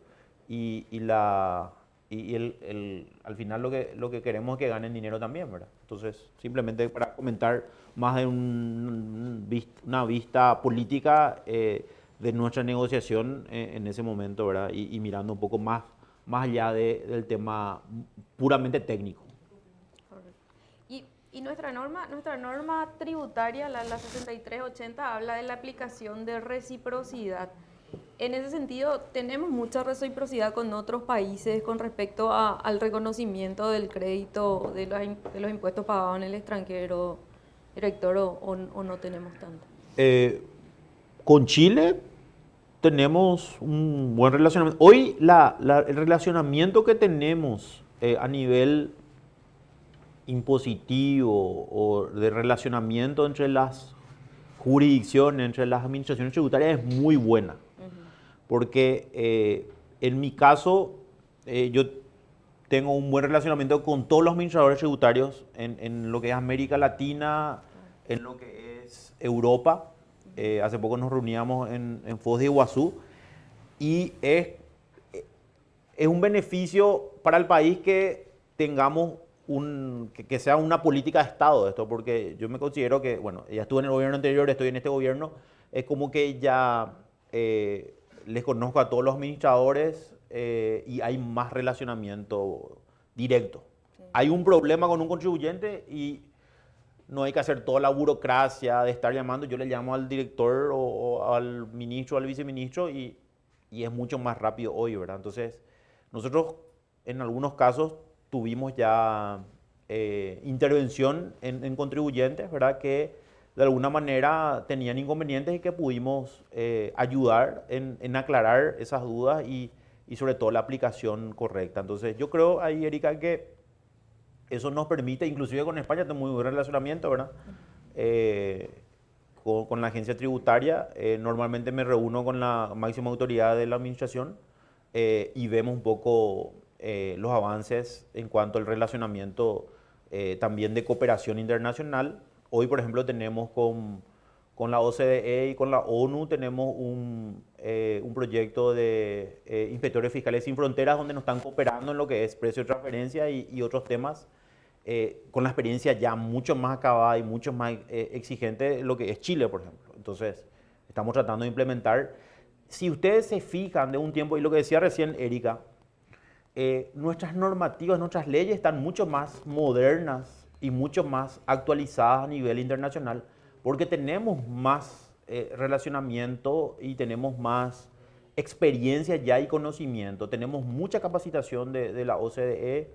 al final lo que queremos es que ganen dinero también, ¿verdad? Entonces, simplemente para comentar más de una vista política de nuestra negociación en ese momento, ¿verdad? Y mirando un poco más allá del tema puramente técnico. Y nuestra norma tributaria, la 6380, habla de la aplicación de reciprocidad. En ese sentido, tenemos mucha reciprocidad con otros países con respecto al reconocimiento del crédito de los impuestos pagados en el extranjero, director, o no tenemos tanto. Con Chile tenemos un buen relacionamiento. Hoy el relacionamiento que tenemos a nivel impositivo o de relacionamiento entre las jurisdicciones, entre las administraciones tributarias es muy buena. Porque en mi caso yo tengo un buen relacionamiento con todos los administradores tributarios en lo que es América Latina, en lo que es Europa. Hace poco nos reuníamos en Foz de Iguazú y es un beneficio para el país que tengamos que sea una política de Estado esto, porque yo me considero que, bueno, ya estuve en el gobierno anterior, estoy en este gobierno, es como que ya les conozco a todos los administradores y hay más relacionamiento directo. Sí. Hay un problema con un contribuyente y no hay que hacer toda la burocracia de estar llamando, yo le llamo al director o al ministro o al viceministro y es mucho más rápido hoy, ¿verdad? Entonces, nosotros en algunos casos tuvimos ya intervención en contribuyentes, ¿verdad? Que de alguna manera tenían inconvenientes y que pudimos ayudar en aclarar esas dudas y sobre todo la aplicación correcta. Entonces yo creo ahí, Erika, que eso nos permite, inclusive con España tenemos muy buen relacionamiento, ¿verdad? Con la agencia tributaria, normalmente me reúno con la máxima autoridad de la administración y vemos un poco los avances en cuanto al relacionamiento también de cooperación internacional. Hoy, por ejemplo, tenemos con la OCDE y con la ONU, tenemos un proyecto de inspectores fiscales sin fronteras donde nos están cooperando en lo que es precio de transferencia y otros temas, con la experiencia ya mucho más acabada y mucho más exigente lo que es Chile, por ejemplo. Entonces, estamos tratando de implementar. Si ustedes se fijan de un tiempo, y lo que decía recién Erika, nuestras normativas, nuestras leyes están mucho más modernas y mucho más actualizadas a nivel internacional porque tenemos más relacionamiento y tenemos más experiencia ya y conocimiento. Tenemos mucha capacitación de la OCDE,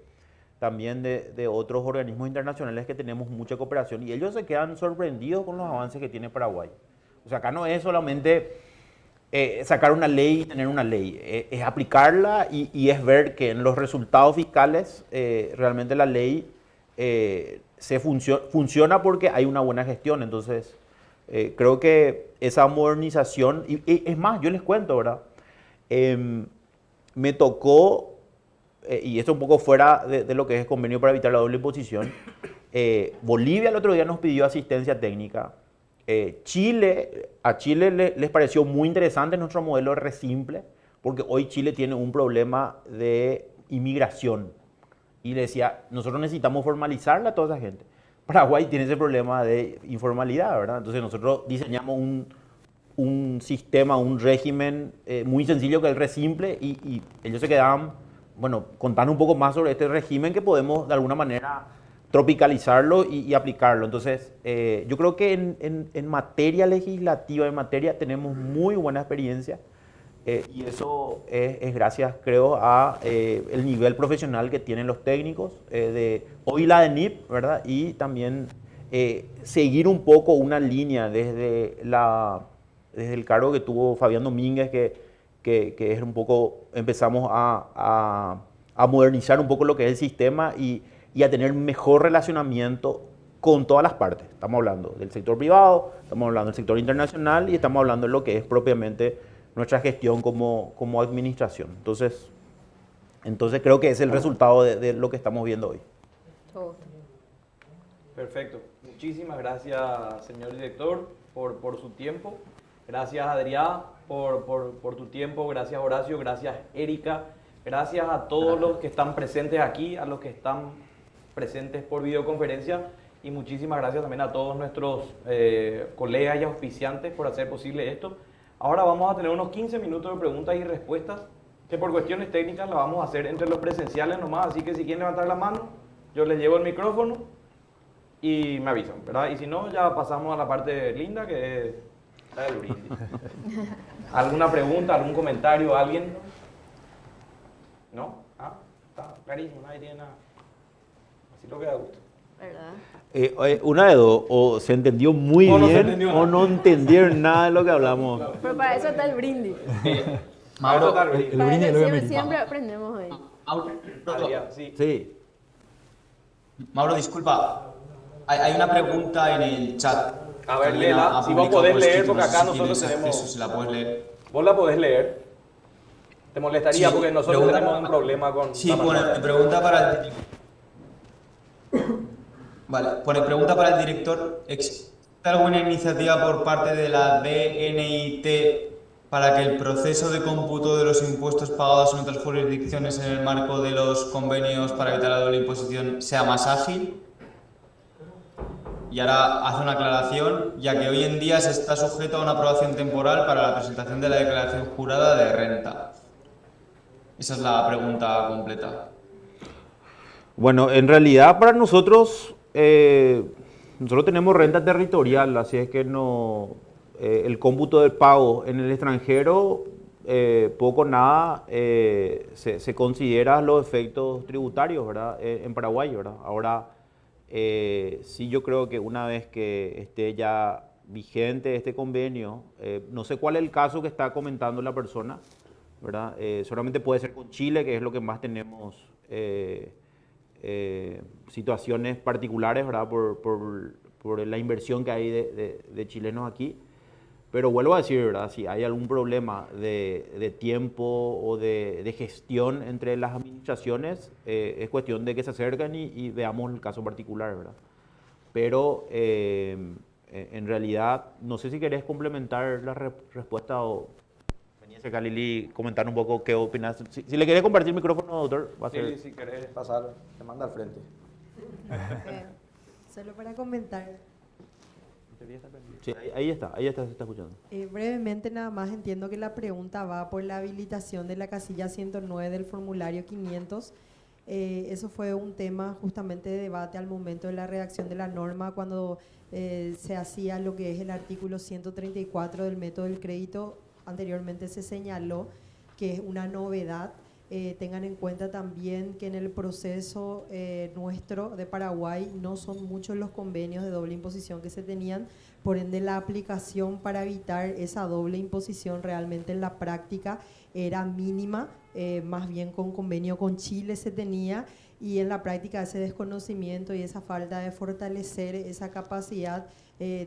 también de otros organismos internacionales que tenemos mucha cooperación y ellos se quedan sorprendidos con los avances que tiene Paraguay. O sea, acá no es solamente sacar una ley y tener una ley, es aplicarla y es ver que en los resultados fiscales realmente la ley funciona porque hay una buena gestión. Entonces, creo que esa modernización, y es más, yo les cuento, ¿verdad? Me tocó, y esto un poco fuera de lo que es convenio para evitar la doble imposición, Bolivia el otro día nos pidió asistencia técnica. A Chile les pareció muy interesante nuestro modelo ReSimple, porque hoy Chile tiene un problema de inmigración. Y le decía, nosotros necesitamos formalizarla a toda esa gente. Paraguay tiene ese problema de informalidad, ¿verdad? Entonces nosotros diseñamos un sistema, un régimen muy sencillo que es el ReSimple y ellos se quedaban, bueno, contando un poco más sobre este régimen que podemos de alguna manera tropicalizarlo y aplicarlo. Entonces, yo creo que en materia legislativa, en materia, tenemos muy buena experiencia y eso es gracias, creo, a el nivel profesional que tienen los técnicos, hoy la de NIP, ¿verdad? Y también seguir un poco una línea desde el cargo que tuvo Fabián Domínguez, que es un poco, empezamos a modernizar un poco lo que es el sistema y a tener mejor relacionamiento con todas las partes. Estamos hablando del sector privado, estamos hablando del sector internacional y estamos hablando de lo que es propiamente nuestra gestión como administración. Entonces creo que es el resultado de lo que estamos viendo hoy. Perfecto. Muchísimas gracias, señor director, por su tiempo. Gracias, Adrián, por tu tiempo. Gracias, Horacio. Gracias, Erika. Gracias a todos los que están presentes aquí, a los que están presentes por videoconferencia y muchísimas gracias también a todos nuestros colegas y auspiciantes por hacer posible esto. Ahora vamos a tener unos 15 minutos de preguntas y respuestas que por cuestiones técnicas las vamos a hacer entre los presenciales nomás, así que si quieren levantar la mano, yo les llevo el micrófono y me avisan, ¿verdad? Y si no, ya pasamos a la parte linda que es la del brindis. ¿Alguna pregunta, algún comentario, alguien? ¿No? Ah, está clarísimo, nadie tiene nada. Así lo que da gusto. ¿Verdad? Una de dos, o se entendió muy O no se bien entendió o nada. no entendieron nada de lo que hablamos. Pero para eso está el brindis. Mauro, Para brindis eso es lo que siempre, amerita. siempre aprendemos hoy. Adrián, sí. Sí. Mauro, disculpa, hay una pregunta en el chat. A ver, que léela. ha Si vos publicado podés por leer, escrito, porque no sé acá si nosotros tienes tenemos... acceso, si la puedes leer. ¿Vos la podés leer? ¿Te molestaría? Sí, Porque nosotros pregunta- tenemos un problema con... Sí, la pone pantalla. pregunta para el... Vale, pone pregunta para el director. ¿Existe alguna iniciativa por parte de la DNIT para que el proceso de cómputo de los impuestos pagados en otras jurisdicciones en el marco de los convenios para evitar la doble imposición sea más ágil? Y ahora hace una aclaración, ya que hoy en día se está sujeto a una aprobación temporal para la presentación de la declaración jurada de renta. Esa es la pregunta completa. Bueno, en realidad para nosotros, nosotros tenemos renta territorial, así es que no, el cómputo del pago en el extranjero, poco o nada, se considera los efectos tributarios, ¿verdad? En Paraguay, ¿verdad? Ahora, sí, yo creo que una vez que esté ya vigente este convenio, no sé cuál es el caso que está comentando la persona, ¿verdad? Solamente puede ser con Chile, que es lo que más tenemos situaciones particulares, ¿verdad? Por la inversión que hay de chilenos aquí. Pero vuelvo a decir, ¿verdad? Si hay algún problema de tiempo o de gestión entre las administraciones, es cuestión de que se acerquen y veamos el caso particular, ¿verdad? Pero en realidad, no sé si querés complementar la respuesta o venía a Lili comentar un poco qué opinas. Si le querés compartir el micrófono, doctor, va a ser... Sí, si querés pasar, te manda al frente. Solo para comentar. Sí, ahí está, se está escuchando. Brevemente nada más entiendo que la pregunta va por la habilitación de la casilla 109 del formulario 500. Eso fue un tema justamente de debate al momento de la redacción de la norma cuando se hacía lo que es el artículo 134 del método del crédito anteriormente se señaló que es una novedad. Tengan en cuenta también que en el proceso nuestro de Paraguay no son muchos los convenios de doble imposición que se tenían, por ende la aplicación para evitar esa doble imposición realmente en la práctica era mínima, más bien con convenio con Chile se tenía, y en la práctica ese desconocimiento y esa falta de fortalecer esa capacidad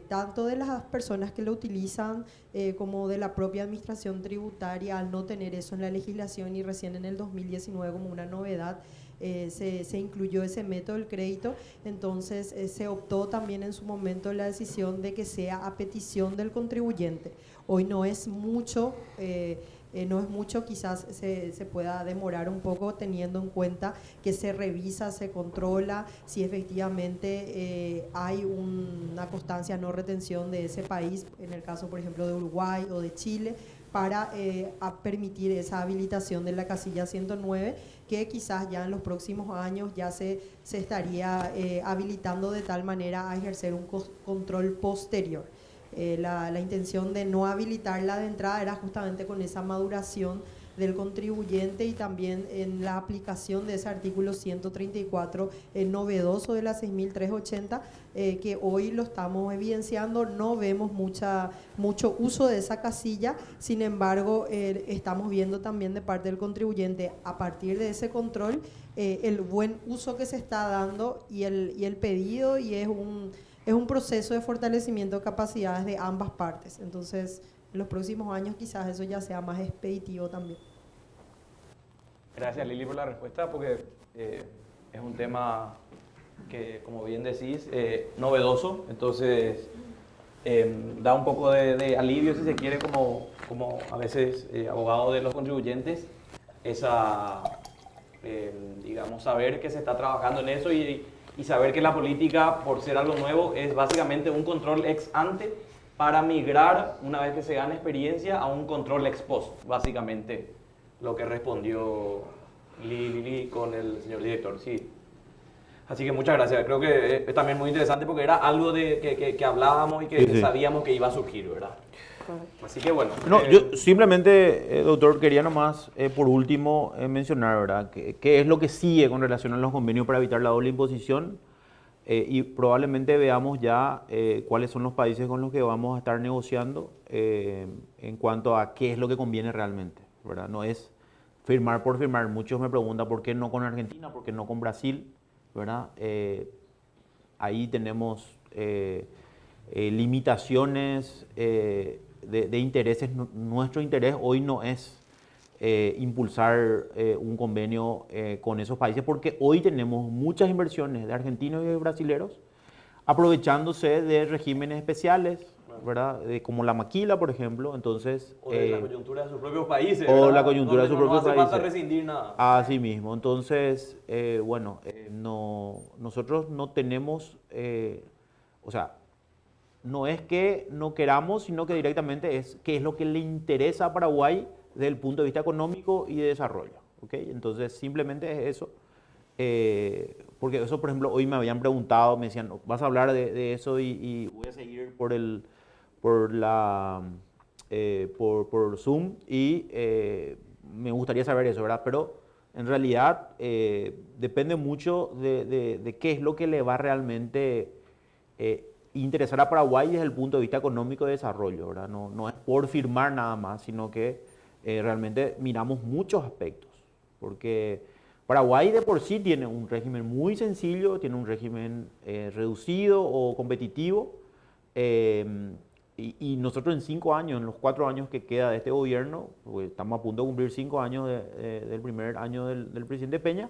tanto de las personas que lo utilizan como de la propia administración tributaria, al no tener eso en la legislación, y recién en el 2019 como una novedad se incluyó ese método del crédito. Entonces se optó también en su momento la decisión de que sea a petición del contribuyente. Hoy no es mucho, quizás se pueda demorar un poco, teniendo en cuenta que se revisa, se controla si efectivamente hay una constancia no retención de ese país, en el caso por ejemplo de Uruguay o de Chile, para permitir esa habilitación de la casilla 109, que quizás ya en los próximos años ya se estaría habilitando de tal manera a ejercer un control posterior. La intención de no habilitarla de entrada era justamente con esa maduración del contribuyente, y también en la aplicación de ese artículo 134 novedoso de la 6.380, que hoy lo estamos evidenciando. No vemos mucho uso de esa casilla, sin embargo estamos viendo también de parte del contribuyente, a partir de ese control, el buen uso que se está dando y el pedido, y es un proceso de fortalecimiento de capacidades de ambas partes. Entonces, en los próximos años quizás eso ya sea más expeditivo también. Gracias, Lili, por la respuesta, porque es un tema que, como bien decís, novedoso. Entonces da un poco de alivio, si se quiere, como a veces abogado de los contribuyentes, digamos, saber que se está trabajando en eso, y saber que la política, por ser algo nuevo, es básicamente un control ex ante para migrar, una vez que se gana experiencia, a un control ex post, básicamente lo que respondió Lili con el señor director. Sí. Así que muchas gracias. Creo que es también muy interesante, porque era algo que hablábamos y que sabíamos que iba a surgir, ¿verdad? Así que bueno. No, yo simplemente, doctor, quería nomás, por último, mencionar, ¿verdad?, qué es lo que sigue con relación a los convenios para evitar la doble imposición, y probablemente veamos ya cuáles son los países con los que vamos a estar negociando en cuanto a qué es lo que conviene realmente, ¿verdad? No es firmar por firmar. Muchos me preguntan por qué no con Argentina, por qué no con Brasil, ¿verdad? Ahí tenemos limitaciones de intereses. Nuestro interés hoy no es impulsar un convenio con esos países, porque hoy tenemos muchas inversiones de argentinos y de brasileros aprovechándose de regímenes especiales, ¿verdad? Como la maquila, por ejemplo. Entonces, o de la coyuntura de sus propios países, o ¿verdad? la coyuntura de sus propios países. No hace falta rescindir nada. Así mismo. Entonces, nosotros no tenemos, o sea, no es que no queramos, sino que directamente es qué es lo que le interesa a Paraguay desde el punto de vista económico y de desarrollo, ¿ok? Entonces, simplemente es eso. Porque eso, por ejemplo, hoy me habían preguntado, me decían, vas a hablar de eso, y voy a seguir por Zoom, y me gustaría saber eso, ¿verdad? Pero en realidad depende mucho de qué es lo que le va realmente interesar a Paraguay desde el punto de vista económico y de desarrollo, ¿verdad? No es por firmar nada más, sino que realmente miramos muchos aspectos, porque Paraguay de por sí tiene un régimen muy sencillo, tiene un régimen reducido o competitivo, y nosotros en 5 años, en los 4 años que queda de este gobierno, pues estamos a punto de cumplir 5 años del primer año del presidente Peña,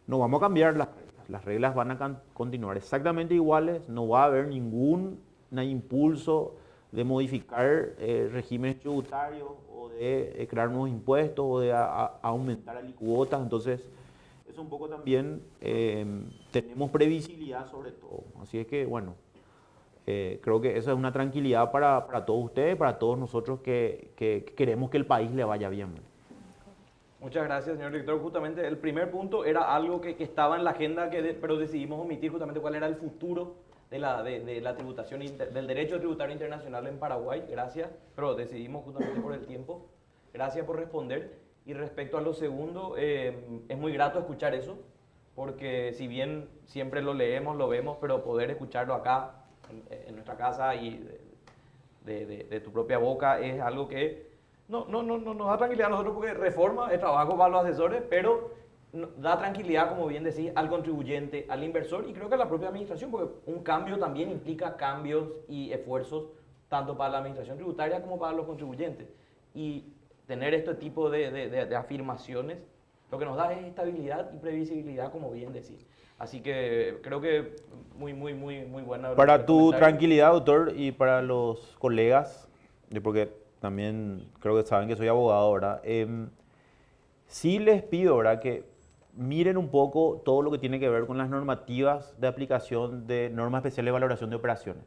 no vamos a cambiar las reglas. Las reglas van a continuar exactamente iguales, no va a haber ningún impulso de modificar regímenes tributarios, o de crear nuevos impuestos, o de aumentar alícuotas. Entonces, eso un poco también tenemos previsibilidad sobre todo. Así es que, bueno, creo que eso es una tranquilidad para todos ustedes, para todos nosotros que queremos que el país le vaya bien. Muchas gracias, señor director. Justamente el primer punto era algo que estaba en la agenda, pero decidimos omitir, justamente cuál era el futuro de la tributación, del derecho tributario internacional en Paraguay. Gracias, pero decidimos justamente por el tiempo. Gracias por responder. Y respecto a lo segundo, es muy grato escuchar eso, porque si bien siempre lo leemos, lo vemos, pero poder escucharlo acá, en nuestra casa y de tu propia boca, es algo que no nos da tranquilidad a nosotros, porque reforma es trabajo para los asesores, pero da tranquilidad, como bien decís, al contribuyente, al inversor y creo que a la propia administración, porque un cambio también implica cambios y esfuerzos tanto para la administración tributaria como para los contribuyentes. Y tener este tipo de afirmaciones lo que nos da es estabilidad y previsibilidad, como bien decís. Así que creo que muy buena. Para tu tranquilidad, doctor, y para los colegas, porque también creo que saben que soy abogado, ¿verdad? Sí les pido, ¿verdad?, que miren un poco todo lo que tiene que ver con las normativas de aplicación de normas especiales de valoración de operaciones.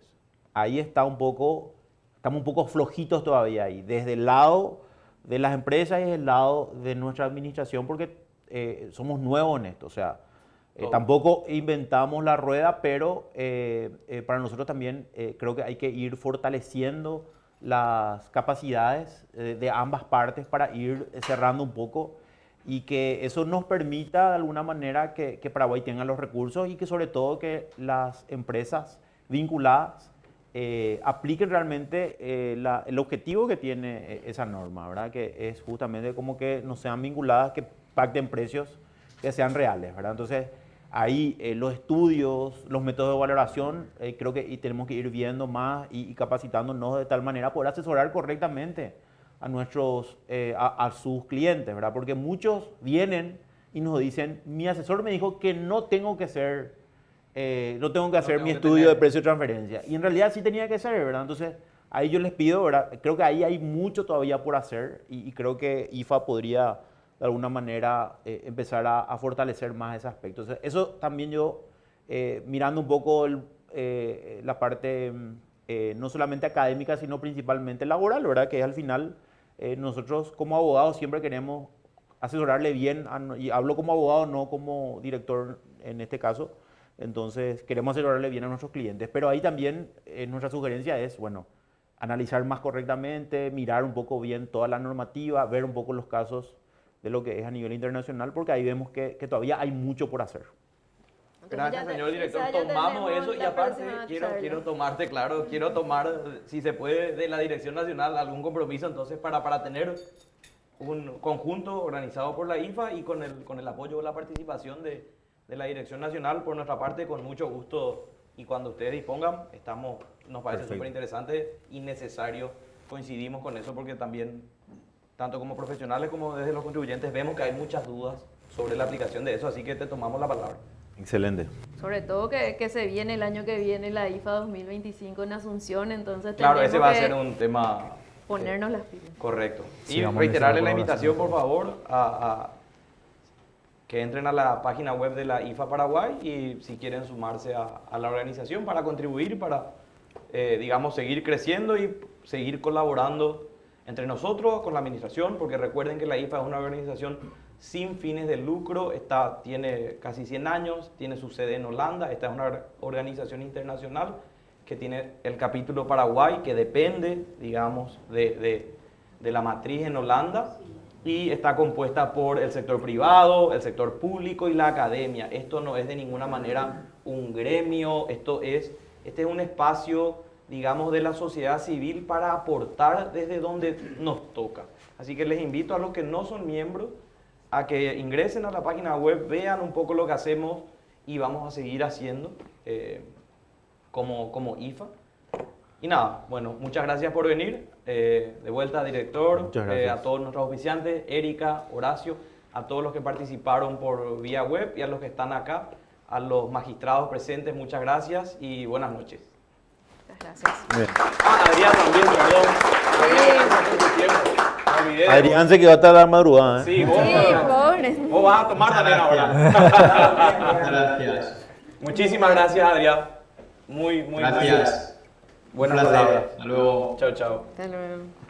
Ahí estamos un poco flojitos todavía ahí, desde el lado de las empresas y desde el lado de nuestra administración, porque somos nuevos en esto. O sea, tampoco inventamos la rueda, pero para nosotros también creo que hay que ir fortaleciendo las capacidades de ambas partes para ir cerrando un poco y que eso nos permita de alguna manera que Paraguay tenga los recursos y que sobre todo que las empresas vinculadas apliquen realmente el objetivo que tiene esa norma, ¿verdad? Que es justamente como que no sean vinculadas, que pacten precios que sean reales, ¿verdad? Entonces, ahí los estudios, los métodos de valoración, creo que tenemos que ir viendo más y capacitándonos de tal manera poder asesorar correctamente a sus clientes, ¿verdad? Porque muchos vienen y nos dicen, mi asesor me dijo que no tengo que hacer mi estudio de precio de transferencia. Y en realidad sí tenía que ser, ¿verdad? Entonces, ahí yo les pido, ¿verdad? Creo que ahí hay mucho todavía por hacer y creo que IFA podría de alguna manera empezar a fortalecer más ese aspecto. Entonces, eso también yo, mirando un poco la parte no solamente académica, sino principalmente laboral, ¿verdad? Que al final nosotros como abogados siempre queremos asesorarle bien, y hablo como abogado, no como director en este caso. Entonces, queremos asesorarle bien a nuestros clientes, pero ahí también nuestra sugerencia es, bueno, analizar más correctamente, mirar un poco bien toda la normativa, ver un poco los casos de lo que es a nivel internacional, porque ahí vemos que todavía hay mucho por hacer. Gracias, señor director. Tomamos eso y aparte quiero tomar, si se puede, de la Dirección Nacional algún compromiso entonces para tener un conjunto organizado por la IFA y con el apoyo o la participación de la Dirección Nacional. Por nuestra parte, con mucho gusto, y cuando ustedes dispongan, nos parece súper interesante y necesario. Coincidimos con eso porque también, tanto como profesionales como desde los contribuyentes, vemos que hay muchas dudas sobre la aplicación de eso, así que te tomamos la palabra. Excelente. Sobre todo que se viene el año que viene la IFA 2025 en Asunción, entonces claro, tenemos ese va a que ser un tema... ponernos las pilas. Correcto. Sí, y reiterarle la invitación, por favor, a que entren a la página web de la IFA Paraguay y si quieren sumarse a la organización para contribuir, para, digamos, seguir creciendo y seguir colaborando entre nosotros con la administración, porque recuerden que la IFA es una organización sin fines de lucro, tiene casi 100 años, tiene su sede en Holanda, esta es una organización internacional que tiene el capítulo Paraguay, que depende, digamos, de la matriz en Holanda, y está compuesta por el sector privado, el sector público y la academia. Esto no es de ninguna manera un gremio, este es un espacio, digamos, de la sociedad civil para aportar desde donde nos toca. Así que les invito a los que no son miembros a que ingresen a la página web, vean un poco lo que hacemos y vamos a seguir haciendo como IFA. Y nada, bueno, muchas gracias por venir. De vuelta, director, a todos nuestros oficiantes, Erika, Horacio, a todos los que participaron por vía web y a los que están acá, a los magistrados presentes, muchas gracias y buenas noches. Muchas gracias. Bien. Adrián también, perdón. Adrián, gracias por tu tiempo. Me olvidé. Adrián se quedó hasta la madrugada, ¿eh? Sí, vos pobre. vos vas a tomar también ahora. Gracias. Muchísimas gracias, Adrián. Muy Gracias. buenas Un placer. palabras. Hasta luego. Chao, chao. Hasta luego.